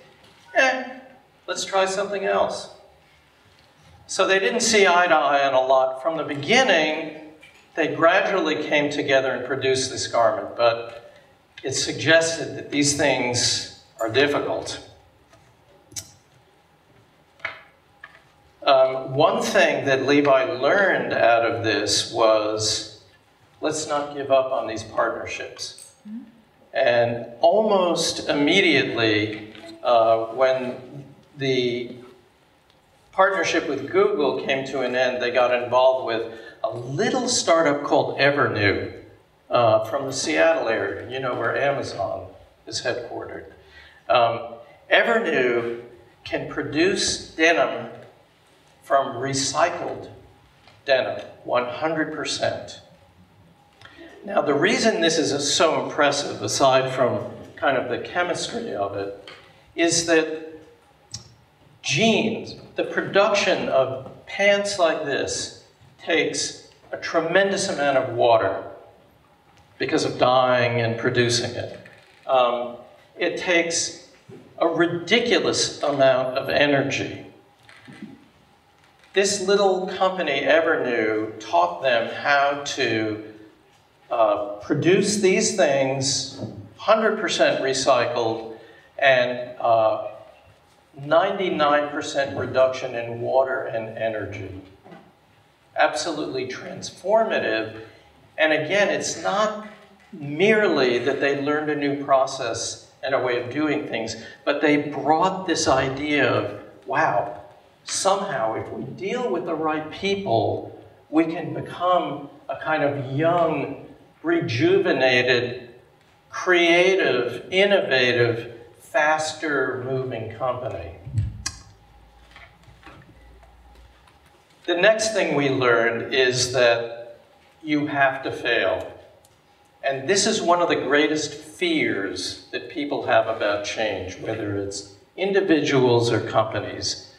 let's try something else. So they didn't see eye to eye on a lot. From the beginning, they gradually came together and produced this garment, but it suggested that these things are difficult. One thing that Levi learned out of this was, let's not give up on these partnerships. And almost immediately, when the partnership with Google came to an end, they got involved with a little startup called Evernew. from the Seattle area, you know, where Amazon is headquartered. Evernew can produce denim from recycled denim, 100%. Now, the reason this is so impressive, aside from kind of the chemistry of it, is that jeans, the production of pants like this, takes a tremendous amount of water because of dyeing and producing it. It takes a ridiculous amount of energy. This little company, Evernew, taught them how to produce these things 100% recycled and 99% reduction in water and energy. Absolutely transformative. And again, it's not merely that they learned a new process and a way of doing things, but they brought this idea of, wow, somehow if we deal with the right people, we can become a kind of young, rejuvenated, creative, innovative, faster moving company. The next thing we learned is that you have to fail. And this is one of the greatest fears that people have about change, whether it's individuals or companies.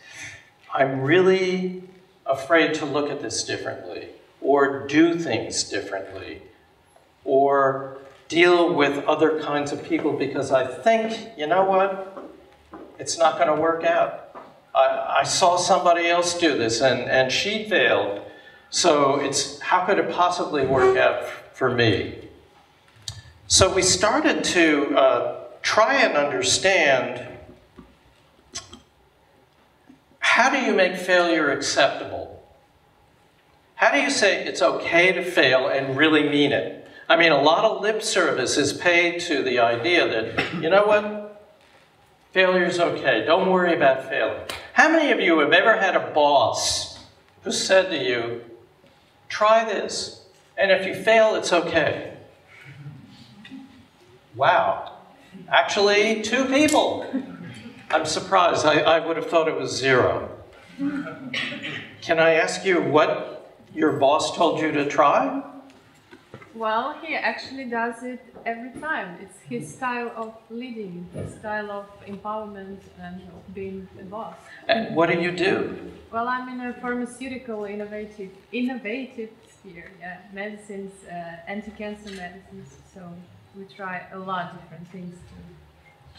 I'm really afraid to look at this differently, or do things differently, or deal with other kinds of people because I think, you know what, it's not going to work out. I saw somebody else do this and she failed, so how could it possibly work out for me? So we started to try and understand, how do you make failure acceptable? How do you say it's okay to fail and really mean it? I mean, a lot of lip service is paid to the idea that, you know what, failure's okay, don't worry about failing. How many of you have ever had a boss who said to you, try this, and if you fail, it's okay? Wow. Actually, 2 people. I'm surprised. I would have thought it was 0. Can I ask you what your boss told you to try? Well, he actually does it every time. It's his style of leading, his style of empowerment and of being a boss. And what do you do? Well, I'm in a pharmaceutical innovative sphere, yeah. Medicines, anti-cancer medicines, so we try a lot of different things too.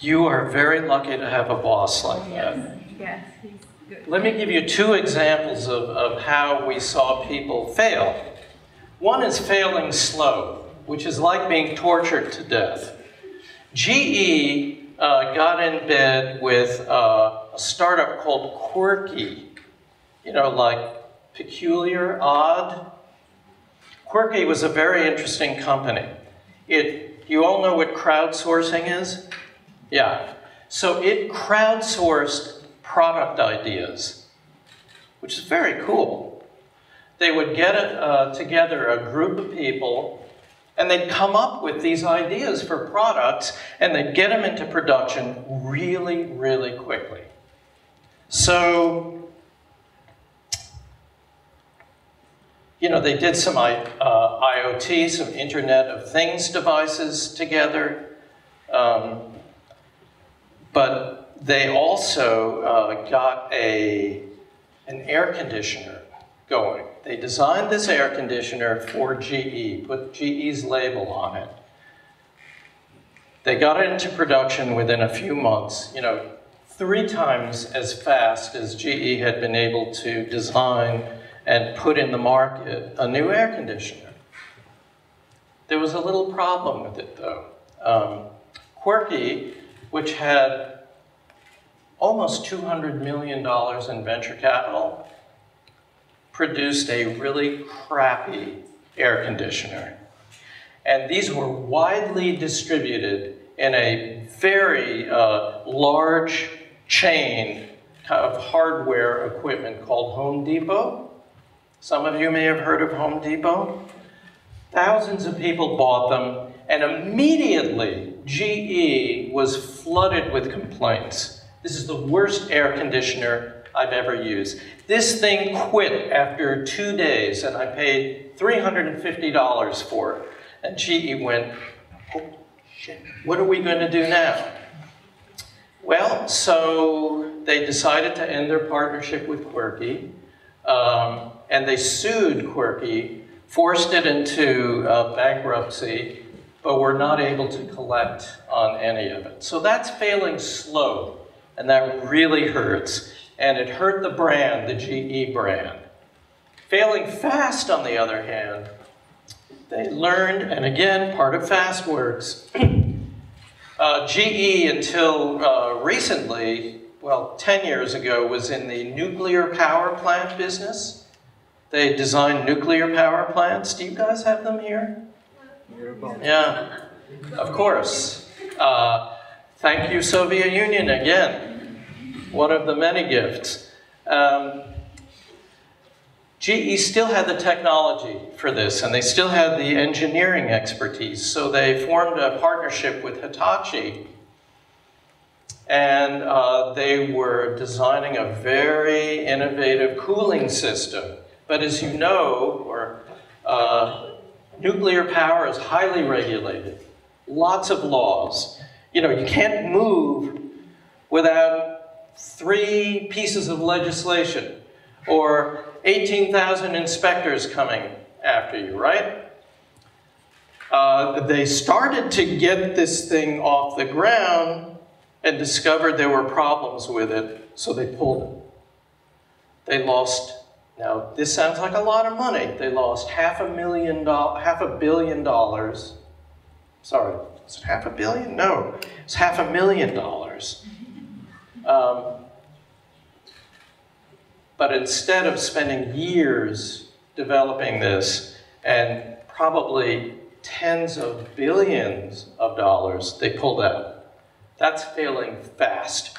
You are very lucky to have a boss like that. Yes, he's good. Let me give you 2 examples of how we saw people fail. One is failing slow, which is like being tortured to death. GE got in bed with a startup called Quirky, you know, like peculiar, odd. Quirky was a very interesting company. You all know what crowdsourcing is? Yeah. So it crowdsourced product ideas, which is very cool. They would get together a group of people, and they'd come up with these ideas for products, and they'd get them into production really, really quickly. So, you know, they did some IoT, some Internet of Things devices together, but they also got an air conditioner going. They designed this air conditioner for GE, put GE's label on it. They got it into production within a few months, you know, 3 times as fast as GE had been able to design and put in the market a new air conditioner. There was a little problem with it, though. Quirky, which had almost $200 million in venture capital, produced a really crappy air conditioner. And these were widely distributed in a very large chain of hardware equipment called Home Depot. Some of you may have heard of Home Depot. Thousands of people bought them, and immediately GE was flooded with complaints. This is the worst air conditioner I've ever used. This thing quit after 2 days, and I paid $350 for it. And GE went, oh shit, what are we going to do now? Well, so they decided to end their partnership with Quirky, and they sued Quirky, forced it into bankruptcy, but were not able to collect on any of it. So that's failing slow, and that really hurts. And it hurt the brand, the GE brand. Failing fast, on the other hand, they learned, and again, part of fast works, GE until recently, well, 10 years ago, was in the nuclear power plant business. They designed nuclear power plants. Do you guys have them here? Yeah, of course. Thank you, Soviet Union, again. One of the many gifts. GE still had the technology for this, and they still had the engineering expertise, so they formed a partnership with Hitachi, and they were designing a very innovative cooling system. But as you know, nuclear power is highly regulated, lots of laws. You know, you can't move without 3 pieces of legislation, or 18,000 inspectors coming after you, right? They started to get this thing off the ground and discovered there were problems with it, so they pulled it. They lost, now this sounds like a lot of money, they lost $500 million. Sorry, is it $500 million? No, it's $500,000. But instead of spending years developing this and probably tens of billions of dollars, they pulled out. That's failing fast.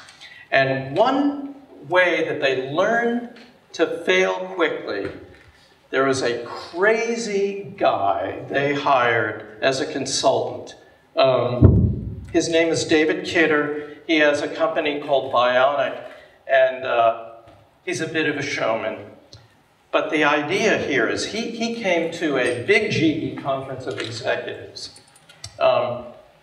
And one way that they learned to fail quickly, there was a crazy guy they hired as a consultant. His name is David Kidder. He has a company called Bionic, and he's a bit of a showman. But the idea here is he came to a big GE conference of executives.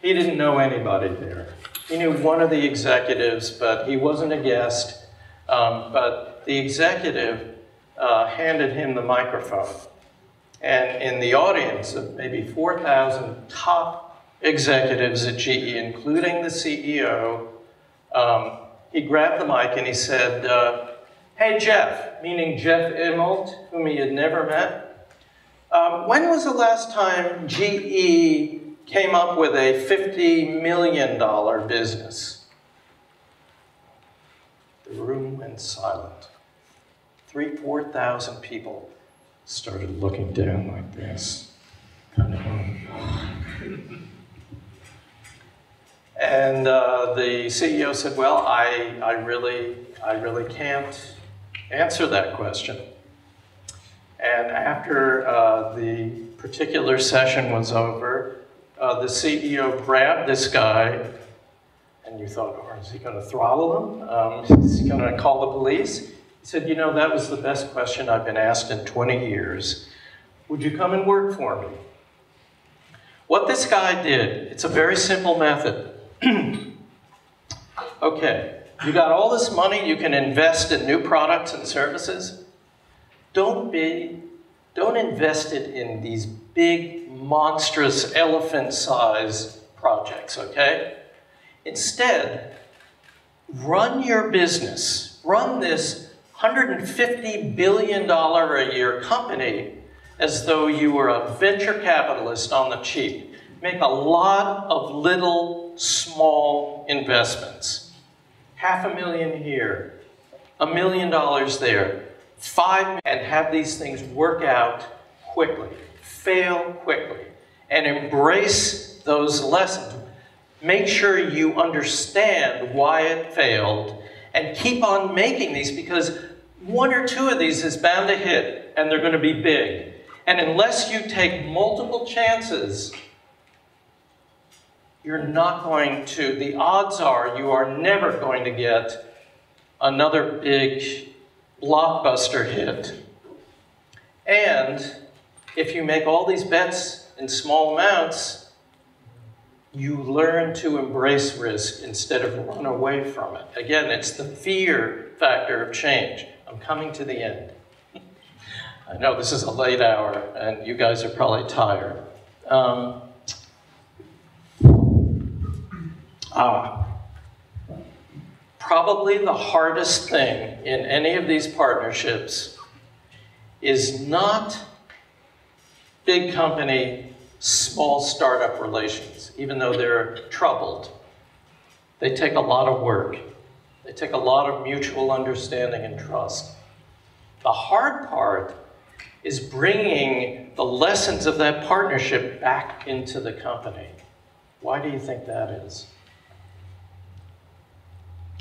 He didn't know anybody there. He knew one of the executives, but he wasn't a guest. But the executive handed him the microphone. And in the audience of maybe 4,000 top executives at GE, including the CEO, he grabbed the mic and he said, hey Jeff, meaning Jeff Immelt, whom he had never met, when was the last time GE came up with a $50 million business? The room went silent. 4,000 people started looking down like this. And the CEO said, well, I really can't answer that question. And after the particular session was over, the CEO grabbed this guy, and you thought, oh, is he going to throttle him? Is he going to call the police? He said, you know, that was the best question I've been asked in 20 years. Would you come and work for me? What this guy did, it's a very simple method. Okay, you got all this money you can invest in new products and services. Don't invest it in these big, monstrous, elephant-sized projects, okay? Instead, run your business. Run this $150 billion a year company as though you were a venture capitalist on the cheap. Make a lot of little, small investments. $500,000 here, $1 million there, and have these things work out quickly, fail quickly, and embrace those lessons. Make sure you understand why it failed, and keep on making these, because 1 or 2 of these is bound to hit, and they're going to be big. And unless you take multiple chances, you're not going to, the odds are you are never going to get another big blockbuster hit. And if you make all these bets in small amounts, you learn to embrace risk instead of run away from it. Again, it's the fear factor of change. I'm coming to the end. I know this is a late hour, and you guys are probably tired. Probably the hardest thing in any of these partnerships is not big company, small startup relations, even though they're troubled. They take a lot of work. They take a lot of mutual understanding and trust. The hard part is bringing the lessons of that partnership back into the company. Why do you think that is?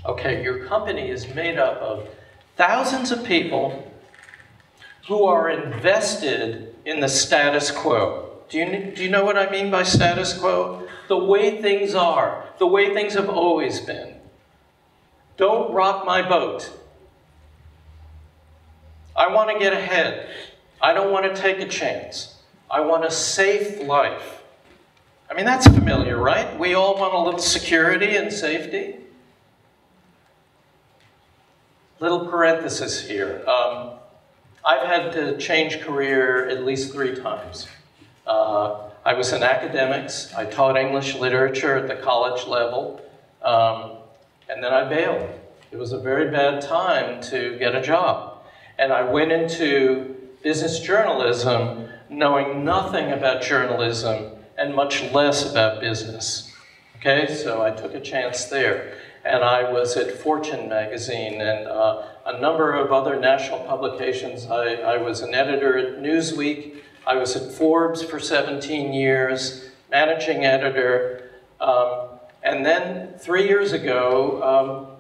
Okay, your company is made up of thousands of people who are invested in the status quo. Do you know what I mean by status quo? The way things are, the way things have always been. Don't rock my boat. I want to get ahead. I don't want to take a chance. I want a safe life. I mean, that's familiar, right? We all want a little security and safety. Little parenthesis here. I've had to change career at least 3 times. I was in academics. I taught English literature at the college level. And then I bailed. It was a very bad time to get a job. And I went into business journalism knowing nothing about journalism and much less about business. Okay, so I took a chance there. And I was at Fortune magazine and a number of other national publications. I was an editor at Newsweek. I was at Forbes for 17 years, managing editor. And then 3 years ago,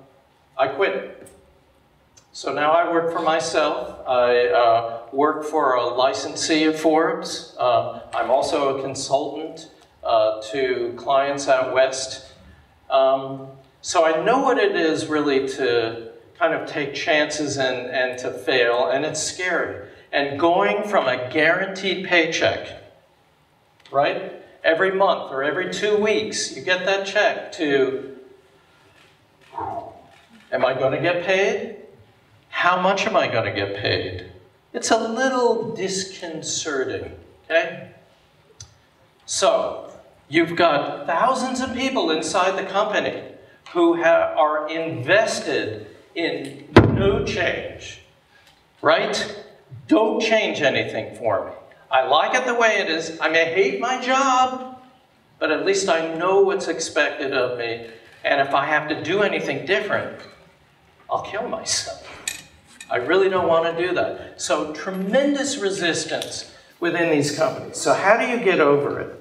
I quit. So now I work for myself. I work for a licensee of Forbes. I'm also a consultant to clients out west. So I know what it is really to kind of take chances and to fail, and it's scary. And going from a guaranteed paycheck, right? Every month or every 2 weeks, you get that check to, am I going to get paid? How much am I going to get paid? It's a little disconcerting, okay? So, you've got thousands of people inside the company who are invested in no change, right? Don't change anything for me. I like it the way it is. I may hate my job, but at least I know what's expected of me. And if I have to do anything different, I'll kill myself. I really don't want to do that. So tremendous resistance within these companies. So how do you get over it?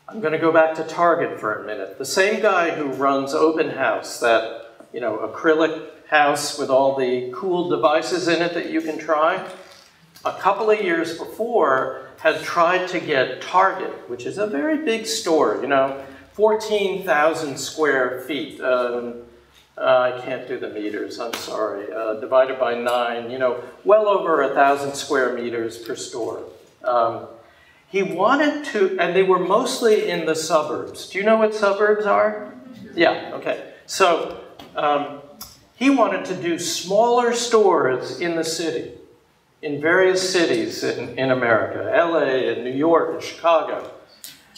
I'm going to go back to Target for a minute. The same guy who runs Open House, that acrylic house with all the cool devices in it that you can try, a couple of years before had tried to get Target, which is a very big store, 14,000 square feet. I can't do the meters, I'm sorry. Divided by 9, well over 1,000 square meters per store. He wanted to, and they were mostly in the suburbs. Do you know what suburbs are? Yeah, okay. So he wanted to do smaller stores in the city, in various cities in America, LA and New York and Chicago.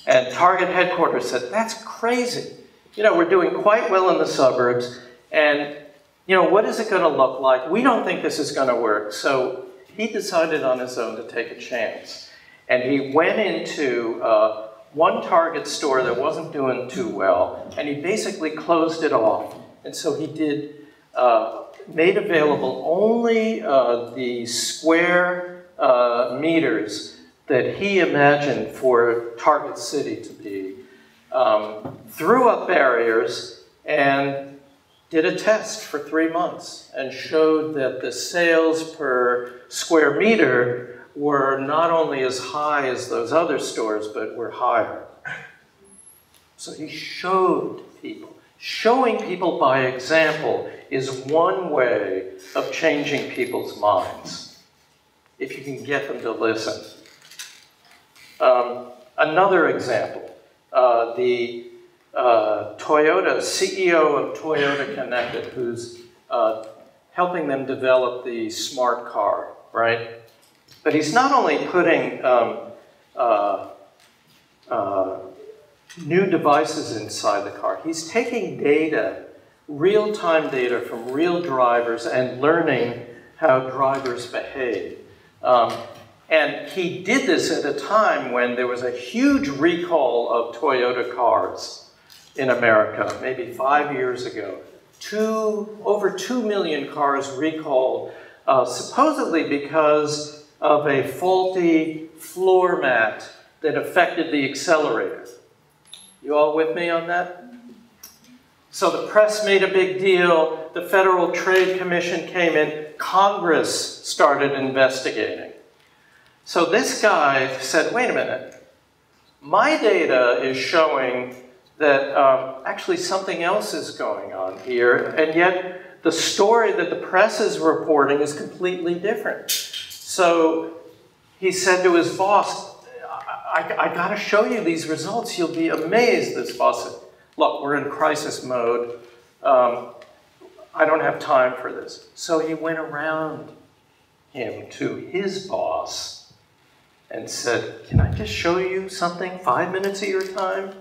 And Target headquarters said, that's crazy. We're doing quite well in the suburbs, and what is it going to look like? We don't think this is going to work. So he decided on his own to take a chance. And he went into one Target store that wasn't doing too well, and he basically closed it off. And so he made available only the square meters that he imagined for Target City to be, threw up barriers, and did a test for 3 months and showed that the sales per square meter were not only as high as those other stores, but were higher. So he showed people. Showing people by example is one way of changing people's minds, if you can get them to listen. Another example, the Toyota, CEO of Toyota Connected, who's helping them develop the smart car, right? But he's not only putting new devices inside the car, he's taking data, real-time data from real drivers and learning how drivers behave. And he did this at a time when there was a huge recall of Toyota cars in America, maybe 5 years ago. Over 2 million cars recalled, supposedly because of a faulty floor mat that affected the accelerator. You all with me on that? So the press made a big deal, the Federal Trade Commission came in, Congress started investigating. So this guy said, wait a minute, my data is showing that actually something else is going on here, and yet the story that the press is reporting is completely different. So he said to his boss, I gotta show you these results, you'll be amazed. This boss said, look, we're in crisis mode. I don't have time for this. So he went around him to his boss and said, can I just show you something, 5 minutes of your time?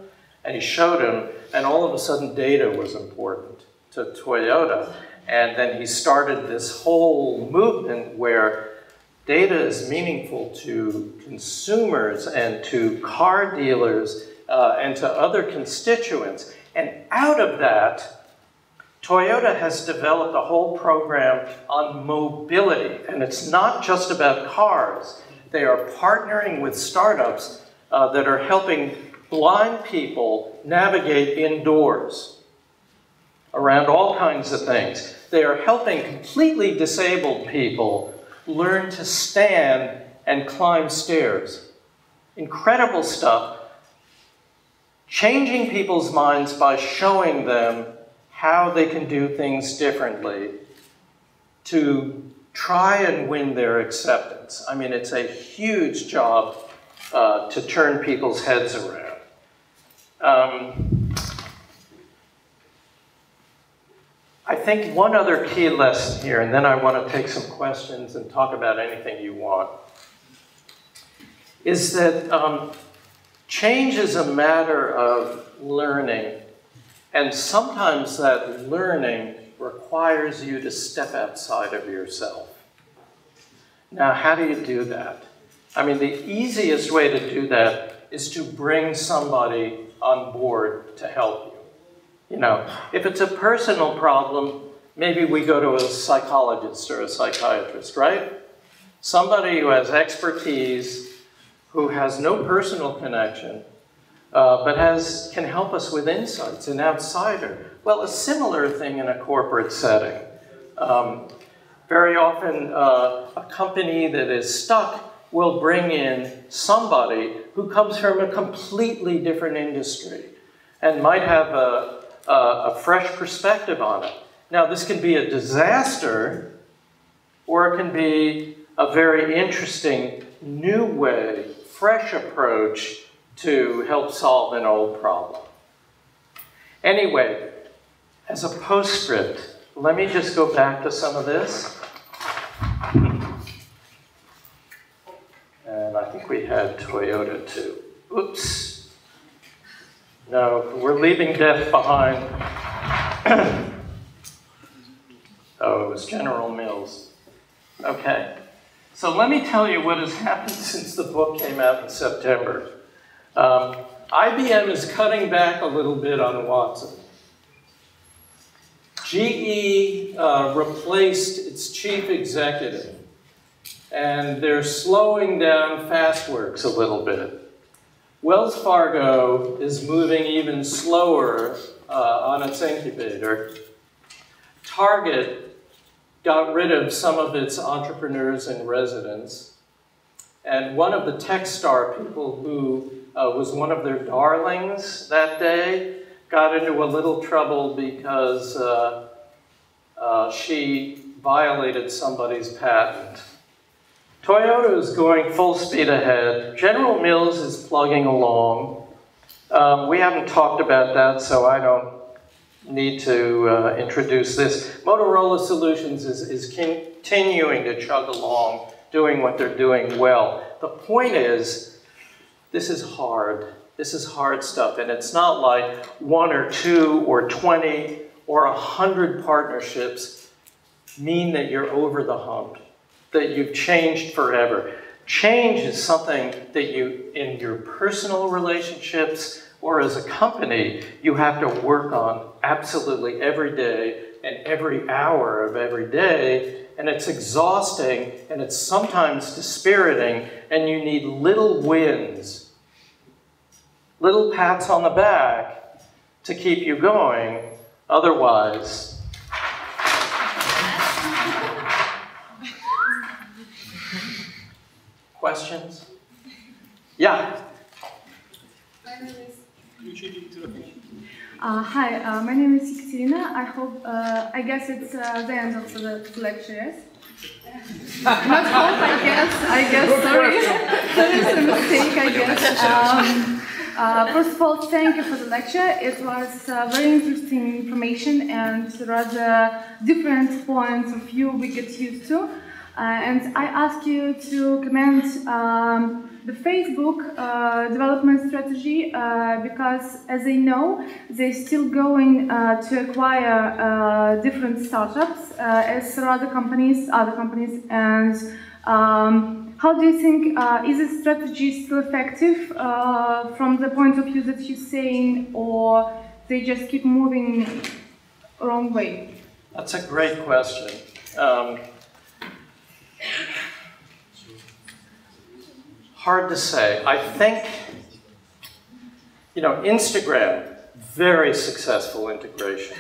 And he showed him, and all of a sudden data was important to Toyota. And then he started this whole movement where data is meaningful to consumers and to car dealers and to other constituents. And out of that, Toyota has developed a whole program on mobility. And it's not just about cars. They are partnering with startups that are helping blind people navigate indoors around all kinds of things. They are helping completely disabled people learn to stand and climb stairs. Incredible stuff. Changing people's minds by showing them how they can do things differently to try and win their acceptance. I mean, it's a huge job to turn people's heads around. I think one other key lesson here, and then I want to take some questions and talk about anything you want, is that change is a matter of learning, and sometimes that learning requires you to step outside of yourself. Now, how do you do that? I mean, the easiest way to do that is to bring somebody on board to help you. You know, if it's a personal problem, maybe we go to a psychologist or a psychiatrist, right? Somebody who has expertise, who has no personal connection, but can help us with insights, an outsider. Well, a similar thing in a corporate setting. Very often, a company that is stuck will bring in somebody who comes from a completely different industry and might have a fresh perspective on it. Now, this can be a disaster, or it can be a very interesting new way, fresh approach to help solve an old problem. Anyway, as a postscript, let me just go back to some of this. And I think we had Toyota too. Oops. No, we're leaving death behind. Oh, it was General Mills. Okay. So let me tell you what has happened since the book came out in September. IBM is cutting back a little bit on Watson. GE replaced its chief executive, and they're slowing down Fastworks a little bit. Wells Fargo is moving even slower on its incubator. Target got rid of some of its entrepreneurs in residence, and one of the Techstar people who was one of their darlings that day got into a little trouble because she violated somebody's patent. Toyota is going full speed ahead. General Mills is plugging along. We haven't talked about that, so I don't need to introduce this. Motorola Solutions is continuing to chug along, doing what they're doing well. The point is, this is hard. This is hard stuff, and it's not like 1 or 2 or 20 or 100 partnerships mean that you're over the hump, that you've changed forever. Change is something that you, in your personal relationships or as a company, you have to work on absolutely every day and every hour of every day, and it's exhausting, and it's sometimes dispiriting, and you need little wins, little pats on the back to keep you going. Otherwise, questions? Yeah. Hi, my name is Ekaterina. I guess it's the end of the lecture, yes? Not hope, I guess, sorry. There is a mistake, I guess. First of all, thank you for the lecture. It was very interesting information and rather different points of view we get used to. And I ask you to comment the Facebook development strategy because, as I know, they're still going to acquire different startups as other companies, and how do you think, is this strategy still effective from the point of view that you're saying, or they just keep moving wrong way? That's a great question. Hard to say. I think, Instagram, very successful integration.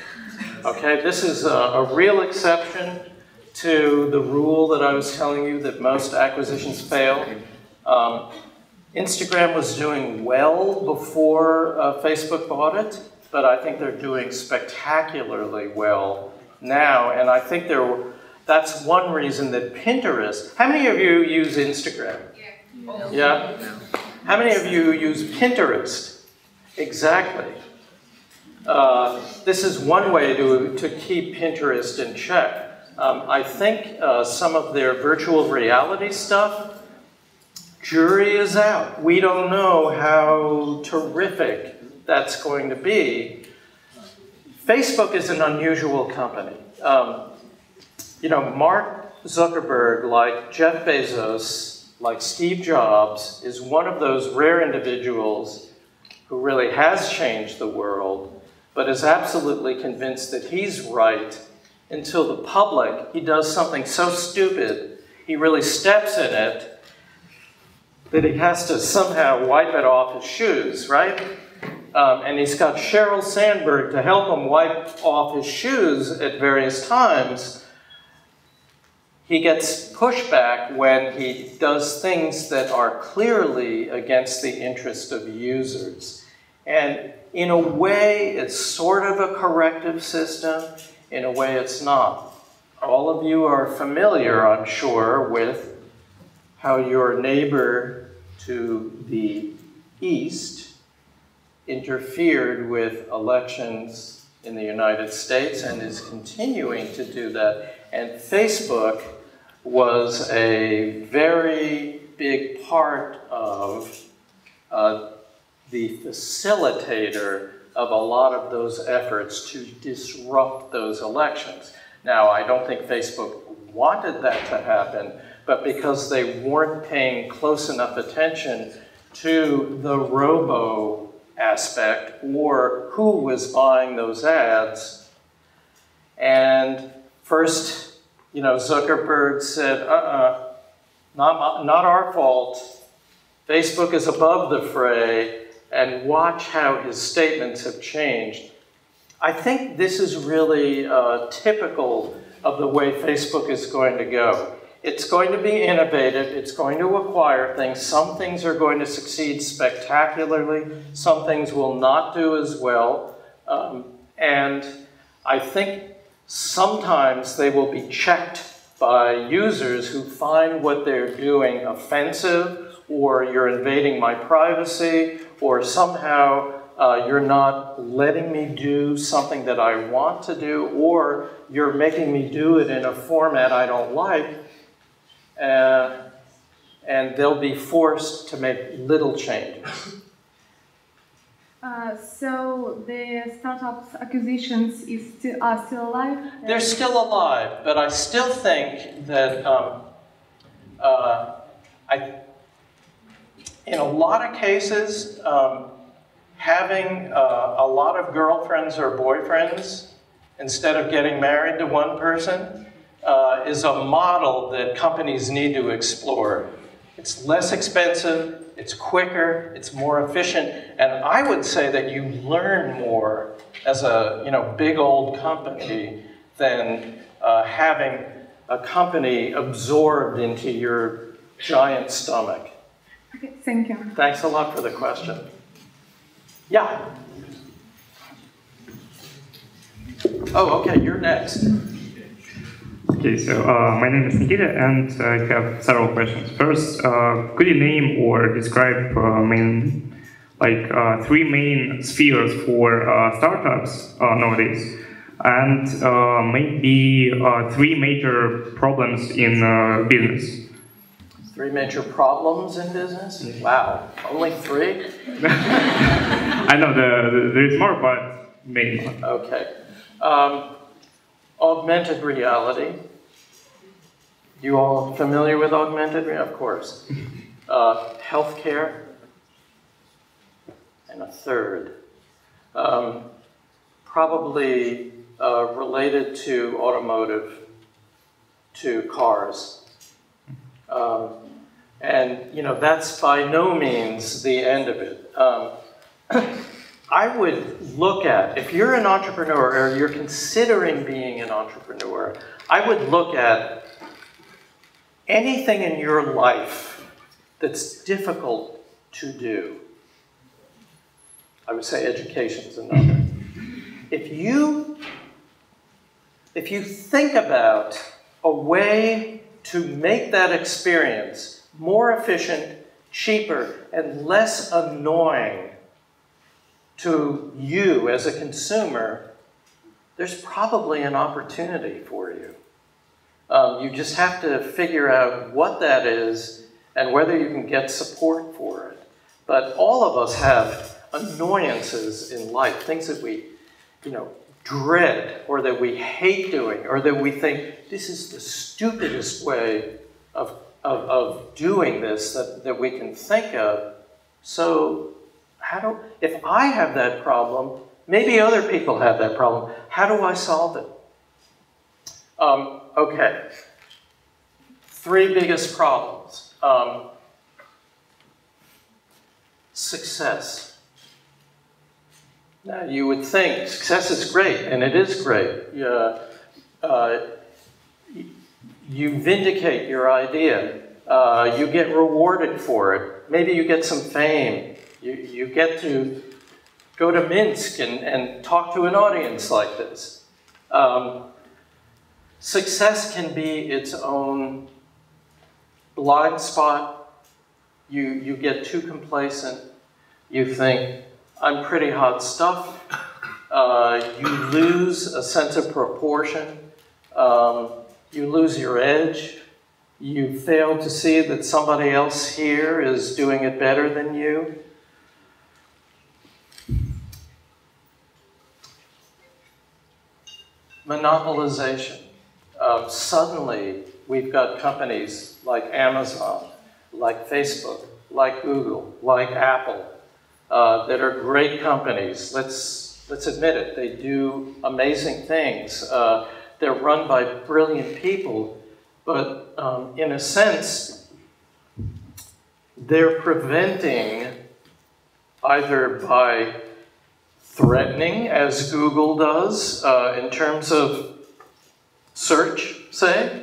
Okay, this is a real exception to the rule that I was telling you that most acquisitions fail. Instagram was doing well before Facebook bought it, but I think they're doing spectacularly well now, and I think that's one reason that Pinterest... How many of you use Instagram? Yeah? How many of you use Pinterest? Exactly. This is one way to keep Pinterest in check. I think some of their virtual reality stuff, jury is out. We don't know how terrific that's going to be. Facebook is an unusual company. Mark Zuckerberg, like Jeff Bezos, like Steve Jobs, is one of those rare individuals who really has changed the world, but is absolutely convinced that he's right until the public, he does something so stupid, he really steps in it, that he has to somehow wipe it off his shoes, right? And he's got Sheryl Sandberg to help him wipe off his shoes at various times. He gets pushback when he does things that are clearly against the interest of users. And in a way, it's sort of a corrective system. In a way, it's not. All of you are familiar, I'm sure, with how your neighbor to the east interfered with elections in the United States and is continuing to do that. And Facebook was a very big part of the facilitator of a lot of those efforts to disrupt those elections. Now, I don't think Facebook wanted that to happen, but because they weren't paying close enough attention to the robo aspect or who was buying those ads. And first, Zuckerberg said, not our fault. Facebook is above the fray, and watch how his statements have changed. I think this is really typical of the way Facebook is going to go. It's going to be innovative, it's going to acquire things. Some things are going to succeed spectacularly, some things will not do as well. And I think sometimes they will be checked by users who find what they're doing offensive, or you're invading my privacy, or somehow you're not letting me do something that I want to do, or you're making me do it in a format I don't like, and they'll be forced to make little changes. So the startups acquisitions are still alive? They're still alive, but I still think that in a lot of cases, having a lot of girlfriends or boyfriends instead of getting married to one person is a model that companies need to explore. It's less expensive, it's quicker, it's more efficient, and I would say that you learn more as a big old company than having a company absorbed into your giant stomach. Okay, thank you. Thanks a lot for the question. Yeah. Oh, okay, you're next. Okay, so my name is Nikita, and I have several questions. First, could you name or describe three main spheres for startups nowadays, and maybe three major problems in business? Three major problems in business? Wow, only three? I know there is more, but maybe not. Okay. Augmented reality. You all familiar with augmented reality? Of course. Healthcare. And a third. Probably related to automotive, to cars. And that's by no means the end of it. I would look at, if you're an entrepreneur or you're considering being an entrepreneur, I would look at anything in your life that's difficult to do. I would say education is another. If you think about a way to make that experience more efficient, cheaper, and less annoying to you as a consumer, there's probably an opportunity for you. You just have to figure out what that is and whether you can get support for it. But all of us have annoyances in life, things that we, dread, or that we hate doing, or that we think this is the stupidest way of doing this that we can think of. So if I have that problem, maybe other people have that problem, how do I solve it? Okay. Three biggest problems. Success. Now, you would think success is great, and it is great. You vindicate your idea. You get rewarded for it. Maybe you get some fame. You get to go to Minsk and talk to an audience like this. Success can be its own blind spot. You get too complacent. You think, I'm pretty hot stuff. You lose a sense of proportion. You lose your edge. You fail to see that somebody else here is doing it better than you. Monopolization. Suddenly, we've got companies like Amazon, like Facebook, like Google, like Apple, that are great companies. Let's admit it. They do amazing things. They're run by brilliant people, but in a sense, they're preventing, either by threatening as Google does in terms of search, say.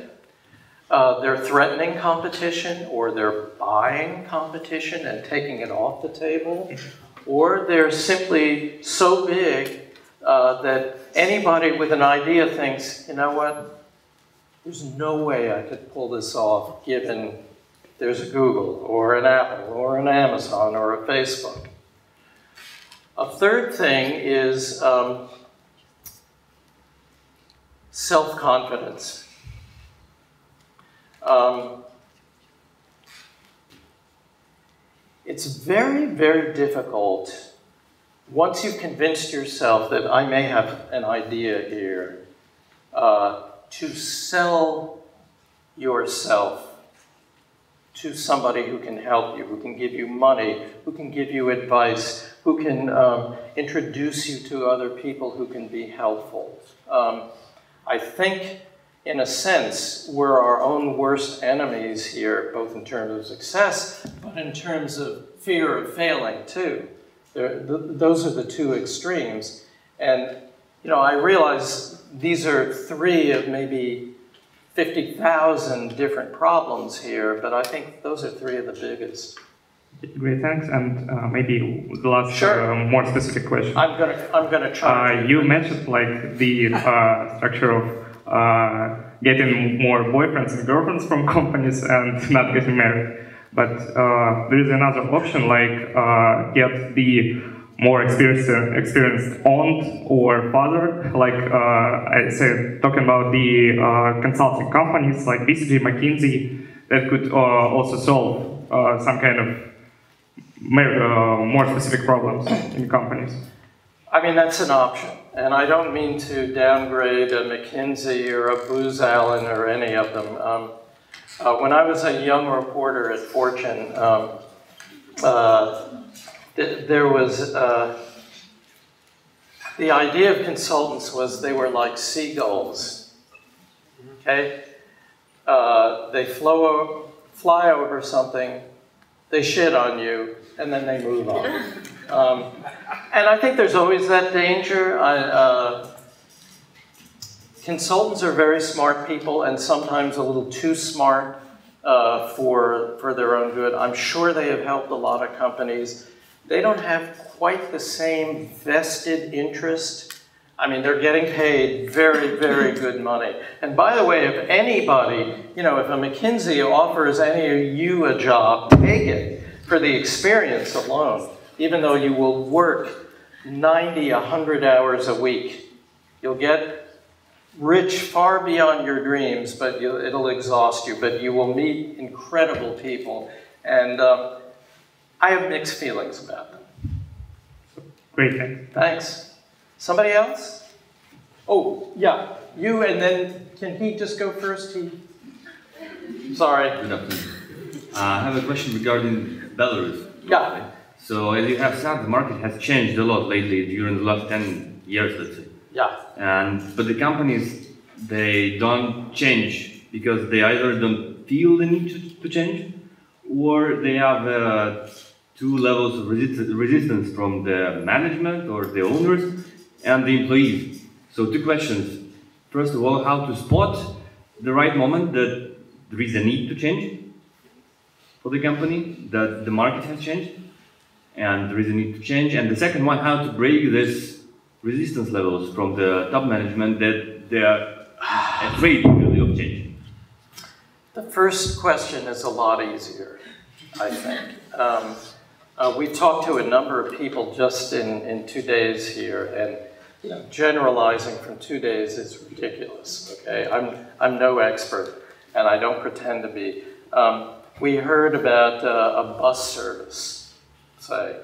They're threatening competition, or they're buying competition and taking it off the table, or they're simply so big that anybody with an idea thinks, you know what, there's no way I could pull this off given there's a Google, or an Apple, or an Amazon, or a Facebook. A third thing is self-confidence. It's very, very difficult, once you've convinced yourself that I may have an idea here, to sell yourself to somebody who can help you, who can give you money, who can give you advice, who can introduce you to other people who can be helpful. I think, in a sense, we're our own worst enemies here, both in terms of success, but in terms of fear of failing, too. Those are the two extremes. And, you know, I realize these are 3 of maybe 50,000 different problems here, but I think those are 3 of the biggest. Great, thanks. And maybe the last more specific question. I'm gonna try. You mentioned like the structure of getting more boyfriends and girlfriends from companies and not getting married. But there is another option, like get the more experienced aunt or father, like I said, talking about the consulting companies like BCG, McKinsey, that could also solve some kind of more specific problems in companies. I mean, that's an option. And I don't mean to downgrade a McKinsey or a Booz Allen or any of them. When I was a young reporter at Fortune, there was, the idea of consultants was they were like seagulls, okay? They fly over something, they shit on you, and then they move on. And I think there's always that danger. Consultants are very smart people, and sometimes a little too smart for their own good. I'm sure they have helped a lot of companies. They don't have quite the same vested interest. I mean, they're getting paid very, very good money. And by the way, if anybody, you know, if a McKinsey offers any of you a job, take it for the experience alone, even though you will work 90, 100 hours a week. You'll get rich far beyond your dreams, but it'll exhaust you, but you will meet incredible people. And I have mixed feelings about them. Great, thanks. Thanks. Somebody else? Oh, yeah, you, and then can he just go first? Sorry. Good afternoon. I have a question regarding Belarus. Yeah. So as you have said, the market has changed a lot lately during the last 10 years, let's say. Yeah. But the companies, they don't change because they either don't feel the need to change, or they have 2 levels of resistance from the management or the owners and the employees. So 2 questions. First of all, how to spot the right moment that there is a need to change for the company, that the market has changed and there is a need to change. And the second one, how to break this resistance levels from the top management that they are afraid really of change. The first question is a lot easier, I think. We've talked to a number of people just in 2 days here, and you know, generalizing from 2 days is ridiculous. Okay, I'm no expert, and I don't pretend to be. We heard about a bus service, say,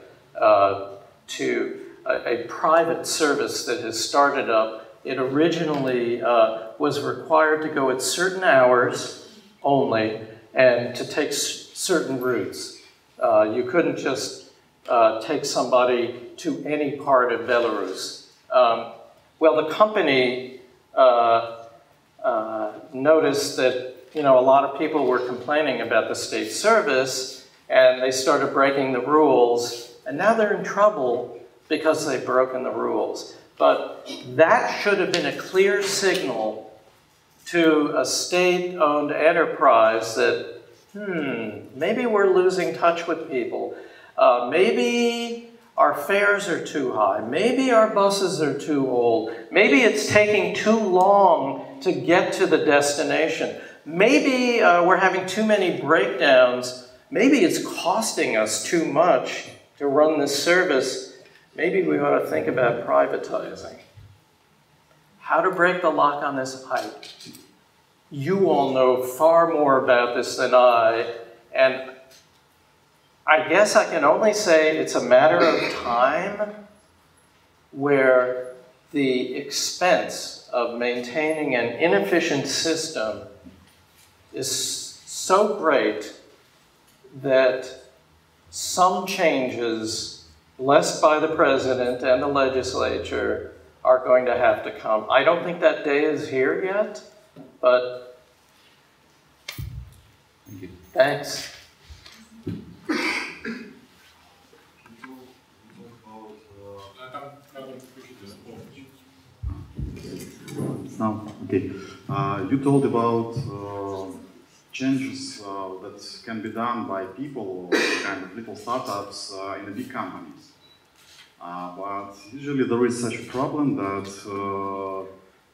to a private service that has started up. It originally was required to go at certain hours only, and to take certain routes. You couldn't just take somebody to any part of Belarus. Well, the company noticed that a lot of people were complaining about the state service, and they started breaking the rules, and now they're in trouble because they've broken the rules. But that should have been a clear signal to a state-owned enterprise that, maybe we're losing touch with people. Maybe our fares are too high. Maybe our buses are too old. Maybe it's taking too long to get to the destination. Maybe we're having too many breakdowns. Maybe it's costing us too much to run this service. Maybe we ought to think about privatizing. How to break the lock on this? You all know far more about this than I, and I guess I can only say it's a matter of time where the expense of maintaining an inefficient system is so great that some changes blessed by the president and the legislature are going to have to come. I don't think that day is here yet, but thanks. Okay. You told about changes that can be done by people or kind of little startups in the big companies. But usually there is such a problem that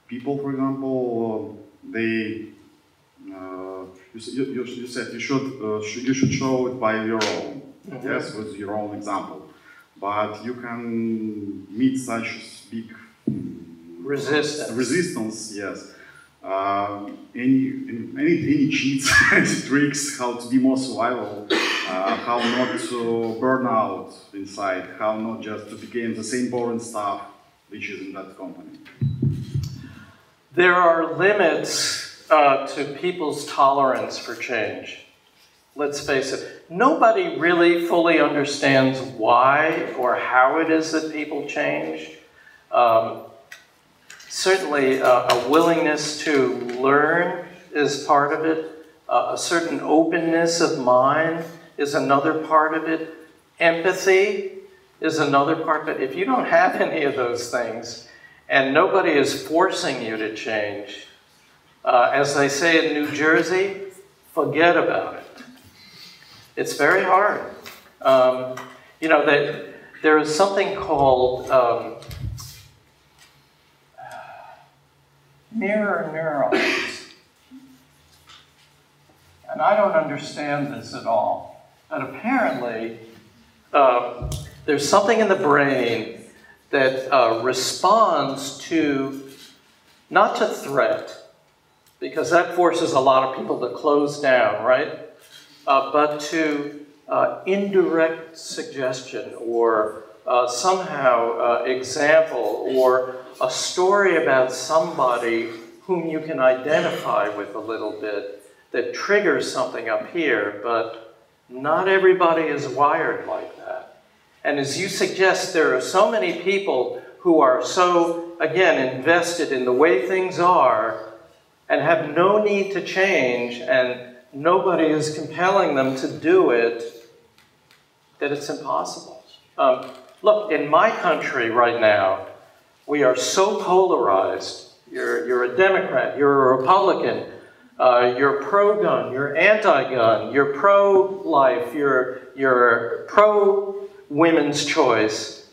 people, for example, they you said you should show it by your own, yes, with your own example. But you can meet such big resistance, yes. Any cheats, any tricks, how to be more survival, how not to burn out inside, how not just to become the same boring stuff which is in that company. There are limits to people's tolerance for change. Let's face it, nobody really fully understands why or how it is that people change. Certainly, a willingness to learn is part of it. A certain openness of mind is another part of it. Empathy is another part of it. If you don't have any of those things, and nobody is forcing you to change, as they say in New Jersey, forget about it. It's very hard. You know, there is something called mirror neurons. And I don't understand this at all. But apparently, there's something in the brain that responds to, not to threat, because that forces a lot of people to close down, right? But to indirect suggestion or somehow example or a story about somebody whom you can identify with a little bit that triggers something up here, but not everybody is wired like that. And as you suggest, there are so many people who are so, again, invested in the way things are and have no need to change, and nobody is compelling them to do it, that it's impossible. Look, in my country right now, we are so polarized. You're a Democrat, you're a Republican, you're pro-gun, you're anti-gun, you're pro-life, you're pro-women's choice.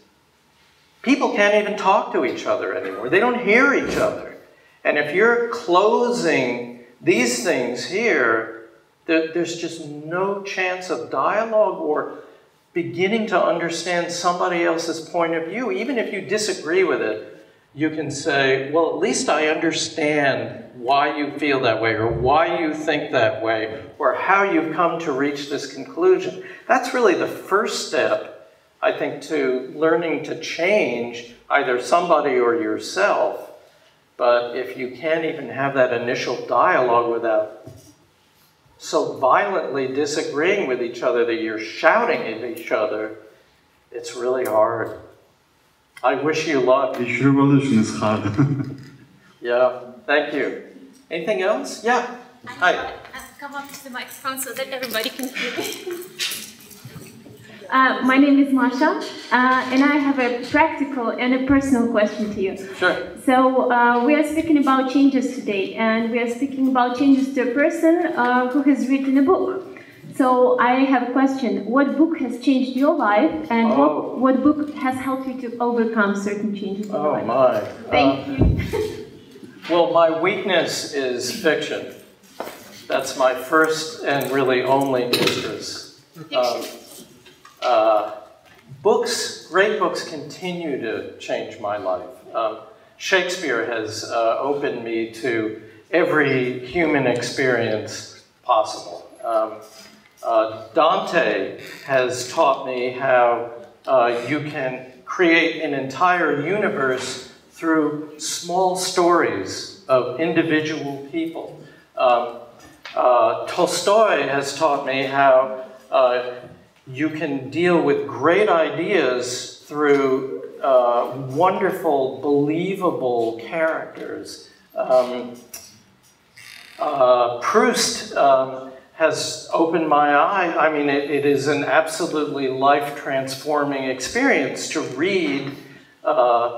People can't even talk to each other anymore. They don't hear each other. And if you're closing these things here, there's just no chance of dialogue or beginning to understand somebody else's point of view. Even if you disagree with it, you can say, well, at least I understand why you feel that way, or why you think that way, or how you've come to reach this conclusion. That's really the first step, I think, to learning to change either somebody or yourself. But if you can't even have that initial dialogue without so violently disagreeing with each other that you're shouting at each other, it's really hard. I wish you luck. Each revolution is hard. Yeah, thank you. Anything else? Yeah. Hi. Come up to the microphone so that everybody can hear me. My name is Masha, and I have a practical and a personal question to you. Sure. So we are speaking about changes today, and we are speaking about changes to a person who has written a book. So I have a question. What book has changed your life, and what book has helped you to overcome certain changes in your life? Oh my. Thank you. Well, my weakness is fiction. That's my first and really only mistress. Books, great books continue to change my life. Shakespeare has opened me to every human experience possible. Dante has taught me how you can create an entire universe through small stories of individual people. Tolstoy has taught me how you can deal with great ideas through wonderful, believable characters. Proust has opened my eye. I mean, it is an absolutely life-transforming experience to read about,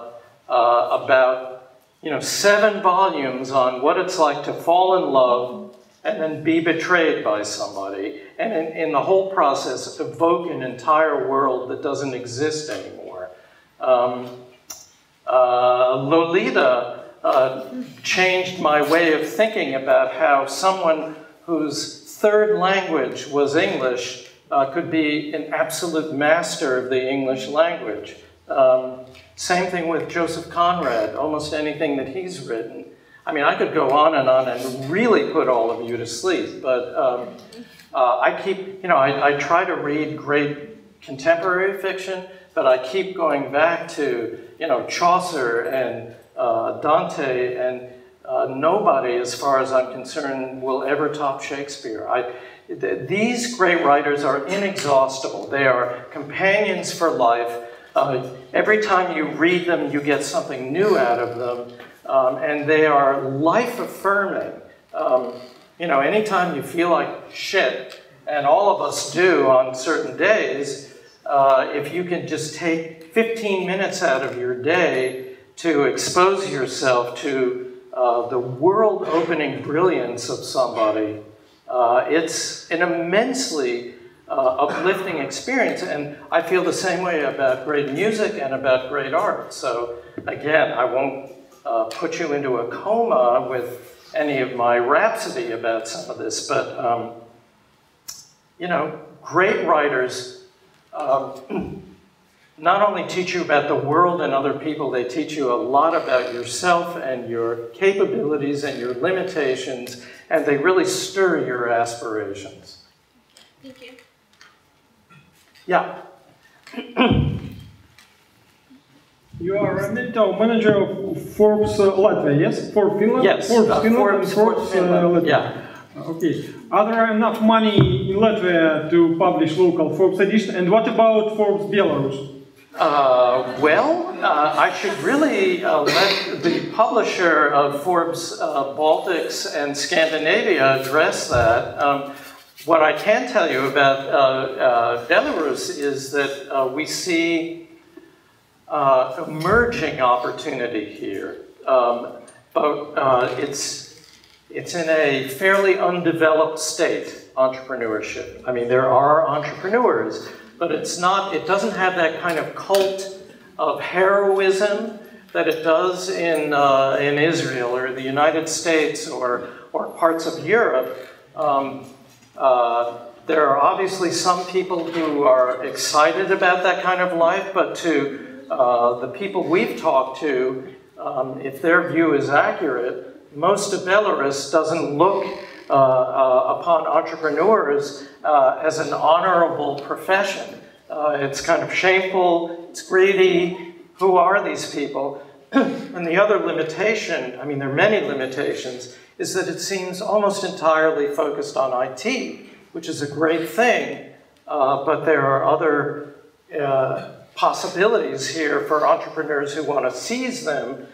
7 volumes on what it's like to fall in love and then be betrayed by somebody, and in the whole process evoke an entire world that doesn't exist anymore. Lolita changed my way of thinking about how someone whose third language was English could be an absolute master of the English language. Same thing with Joseph Conrad, almost anything that he's written. I mean, I could go on and really put all of you to sleep, but I keep, I try to read great contemporary fiction, but I keep going back to, Chaucer and Dante, and nobody, as far as I'm concerned, will ever top Shakespeare. These great writers are inexhaustible. They are companions for life. Every time you read them, you get something new out of them. And they are life-affirming. Anytime you feel like shit, and all of us do on certain days, if you can just take 15 minutes out of your day to expose yourself to the world-opening brilliance of somebody, it's an immensely uplifting experience. And I feel the same way about great music and about great art. So, again, I won't put you into a coma with any of my rhapsody about some of this, but, great writers not only teach you about the world and other people, they teach you a lot about yourself and your capabilities and your limitations, and they really stir your aspirations. Thank you. Yeah. You are a mental manager of Forbes Latvia, yes? Forbes Finland? Yes, Forbes Finland and Forbes Finland. Latvia. Yeah. Okay. Are there enough money in Latvia to publish local Forbes edition? And what about Forbes Belarus? I should really let the publisher of Forbes Baltics and Scandinavia address that. What I can tell you about Belarus is that we see emerging opportunity here, but it's in a fairly undeveloped state, entrepreneurship. I mean, there are entrepreneurs, but it doesn't have that kind of cult of heroism that it does in Israel or the United States or parts of Europe. There are obviously some people who are excited about that kind of life, but to the people we've talked to, if their view is accurate, most of Belarus doesn't look upon entrepreneurs as an honorable profession. It's kind of shameful, it's greedy. Who are these people? And the other limitation, I mean, there are many limitations, is that it seems almost entirely focused on IT, which is a great thing, but there are other possibilities here for entrepreneurs who want to seize them.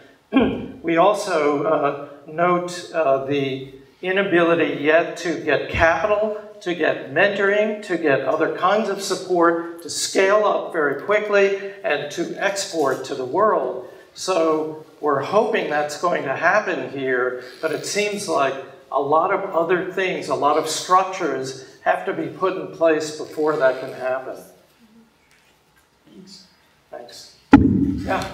We also note the inability yet to get capital, to get mentoring, to get other kinds of support, to scale up very quickly, and to export to the world. So we're hoping that's going to happen here, but it seems like a lot of other things, a lot of structures have to be put in place before that can happen. Thanks. Yeah.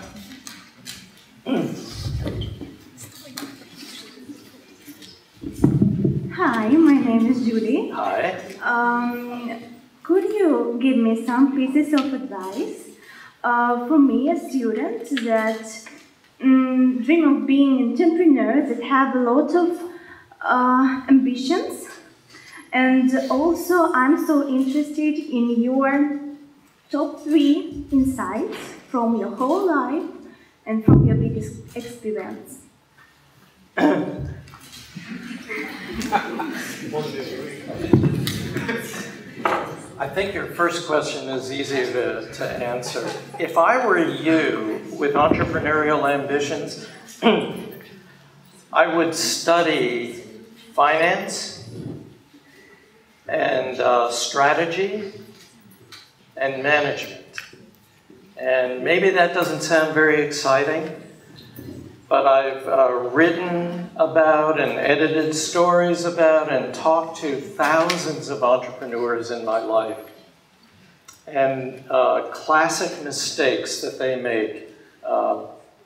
Hi, my name is Judy. Hi. Could you give me some pieces of advice for me, a student that dream of being an entrepreneur, that have a lot of ambitions, and also I'm so interested in your top 3 insights from your whole life and from your biggest experience. I think your first question is easy to answer. If I were you with entrepreneurial ambitions, I would study finance and strategy and management. And maybe that doesn't sound very exciting, but I've written about and edited stories about and talked to thousands of entrepreneurs in my life. And classic mistakes that they make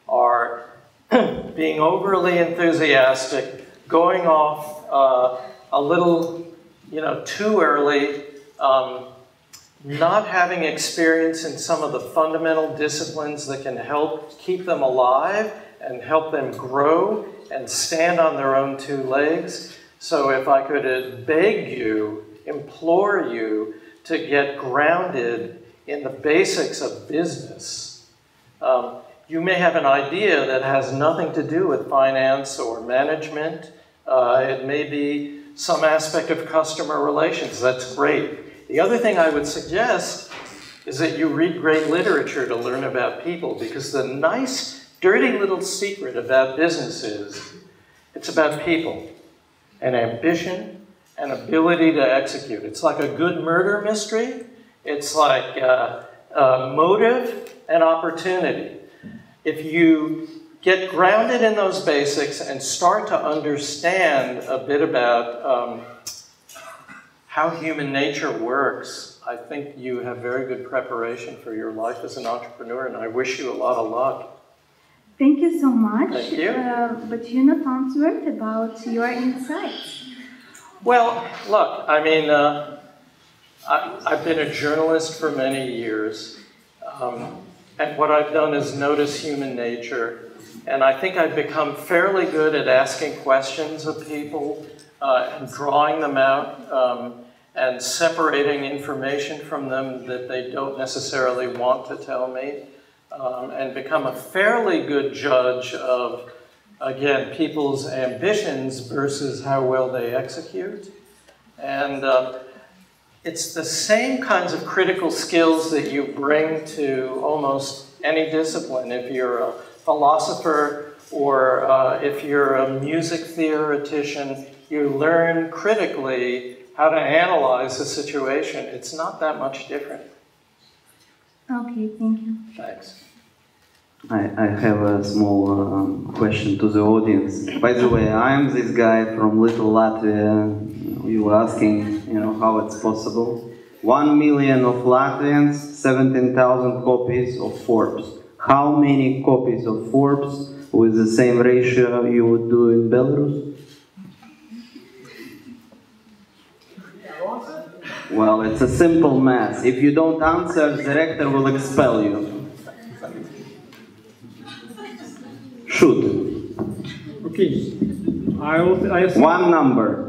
are being overly enthusiastic, going off a little, too early, not having experience in some of the fundamental disciplines that can help keep them alive and help them grow and stand on their own 2 legs. So if I could beg you, implore you to get grounded in the basics of business. You may have an idea that has nothing to do with finance or management. It may be some aspect of customer relations. That's great. The other thing I would suggest is that you read great literature to learn about people, because the nice, dirty little secret about business is it's about people and ambition and ability to execute. It's like a good murder mystery. It's like motive and opportunity. If you get grounded in those basics and start to understand a bit about how human nature works, I think you have very good preparation for your life as an entrepreneur, and I wish you a lot of luck. Thank you so much. Thank you. But you not answered about your insights. Well, look, I mean, I've been a journalist for many years, and what I've done is notice human nature, and I think I've become fairly good at asking questions of people and drawing them out and separating information from them that they don't necessarily want to tell me. And become a fairly good judge of, again, people's ambitions versus how well they execute. And it's the same kinds of critical skills that you bring to almost any discipline. If you're a philosopher or if you're a music theoretician, you learn critically how to analyze a situation. It's not that much different. Okay, thank you. Thanks. I have a small question to the audience. By the way, I am this guy from Little Latvia. You were asking, how it's possible. 1 million of Latvians, 17,000 copies of Forbes. How many copies of Forbes with the same ratio you would do in Belarus? Well, it's a simple math. If you don't answer, the director will expel you. Shoot. Okay. One number.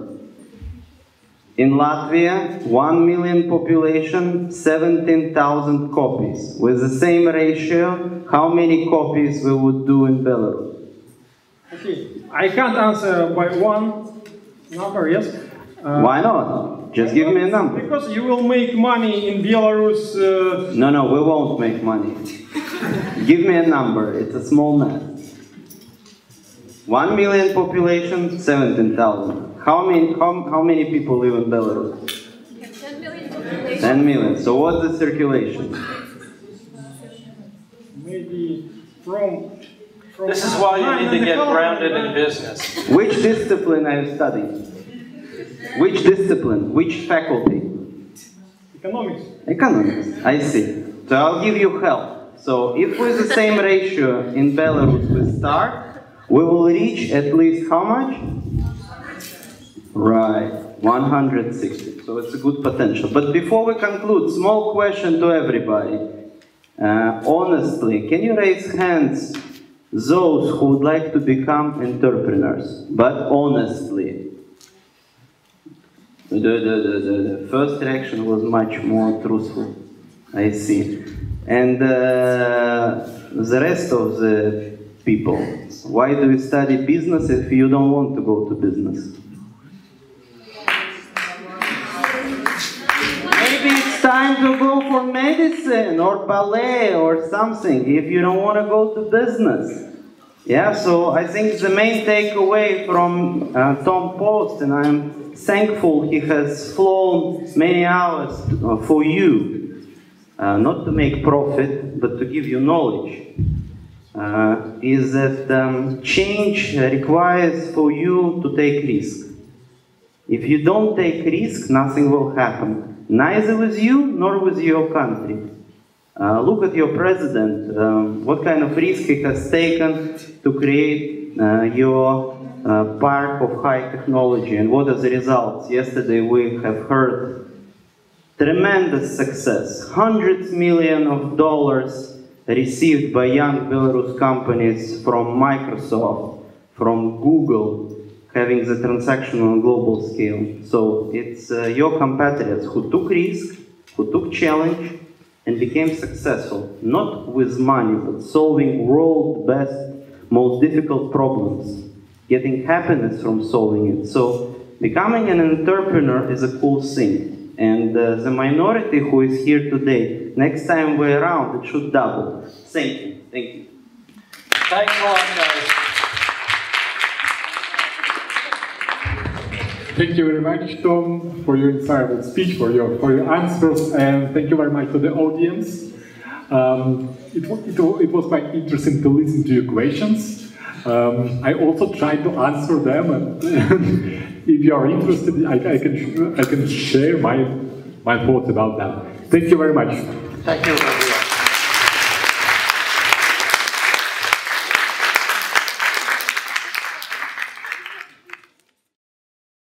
In Latvia, 1 million population, 17,000 copies. With the same ratio, how many copies we would do in Belarus? Okay. I can't answer by one number, yes? Why not? Just give me a number. Because you will make money in Belarus. No, we won't make money. Give me a number. It's a small math. 1 million population, 17,000. How many people live in Belarus? 10 million population. 10 million. So what's the circulation? Maybe from This is why you need to get grounded in business. Which discipline are you studying? Which discipline? Which faculty? economics. Economics. I see. So I'll give you help. So if with the same ratio in Belarus we start, we will reach at least how much? Right, 160. So it's a good potential. But before we conclude, small question to everybody. Honestly, can you raise hands those who would like to become entrepreneurs? But honestly. The first reaction was much more truthful. I see. And the rest of the people, why do you study business if you don't want to go to business? Maybe it's time to go for medicine or ballet or something if you don't want to go to business. Yeah, so I think the main takeaway from Tom Post, and I'm thankful he has flown many hours for you, not to make profit, but to give you knowledge, is that change requires for you to take risk. If you don't take risk, nothing will happen, neither with you nor with your country. Look at your president, what kind of risk he has taken to create your park of high technology, and what are the results? Yesterday we have heard tremendous success, hundreds of millions of dollars received by young Belarus companies from Microsoft, from Google, having the transaction on a global scale. So it's your competitors who took risk, who took challenge, and became successful, not with money, but solving world's best, most difficult problems, getting happiness from solving it. So becoming an entrepreneur is a cool thing. And the minority who is here today, next time we're around, it should double. Thank you. Thank you. Thanks a lot, guys. Thank you very much, Tom, for your insightful speech, for your answers, and thank you very much to the audience. It was quite interesting to listen to your questions. I also tried to answer them, and if you are interested, I can share my thoughts about that. Thank you very much. Thank you.